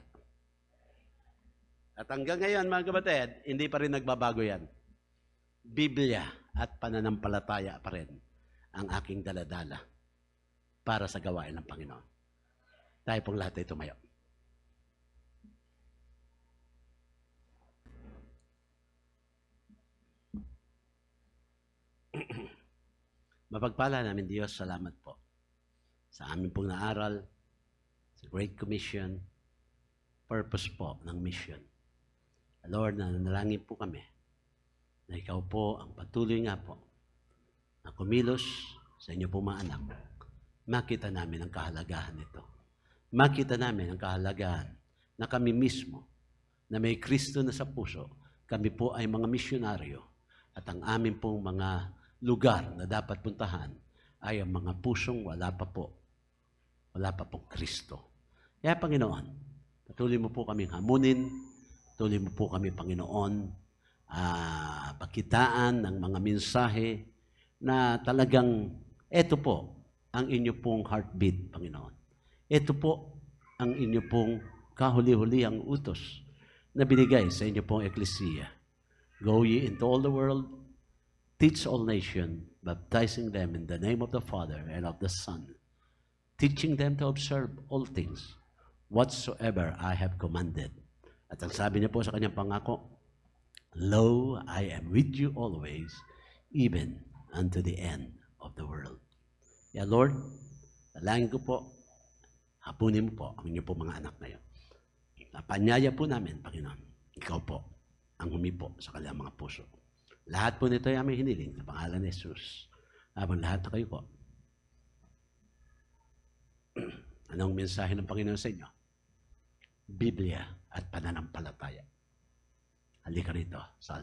At hanggang ngayon, mga kapatid, hindi pa rin nagbabago yan. Biblia at pananampalataya pa rin ang aking daladala para sa gawain ng Panginoon. Tayo pong lahat ay tumayo. Mapagpala namin Diyos, salamat po sa amin pong naaral, sa Great Commission, purpose po ng mission. Lord, nanalangin po kami na ikaw po ang patuloy nga po na kumilos sa inyo po mga anak. Makita namin ang kahalagahan nito. Makita namin ang kahalagahan na kami mismo, na may Kristo na sa puso, kami po ay mga misyonaryo at ang amin pong mga lugar na dapat puntahan ay ang mga pusong wala pa pong Kristo. Kaya Panginoon, patuloy mo po kaming hamunin, patuloy mo po kami Panginoon, pakitaan ng mga mensahe na talagang ito po ang inyo pong heartbeat, Panginoon. Ito po ang inyo pong kahuli-hulihang utos na binigay sa inyo pong eklesiya. Go ye into all the world, teach all nations, baptizing them in the name of the Father and of the Son, teaching them to observe all things whatsoever I have commanded. At ang sabi niya po sa kanyang pangako, Lo, I am with you always, even unto the end of the world. Yeah, Lord, dalangin ko po, hapunin mo po ang inyo po mga anak na yun. Napanyaya po namin, Panginoon, ikaw po ang humipo sa kanilang mga puso. Lahat po nito ay aming hiniling sa pangalan ni Jesus. Habang lahat na kayo po. Anong mensahe ng Panginoon sa inyo? Biblia at pananampalataya. Halika rito sa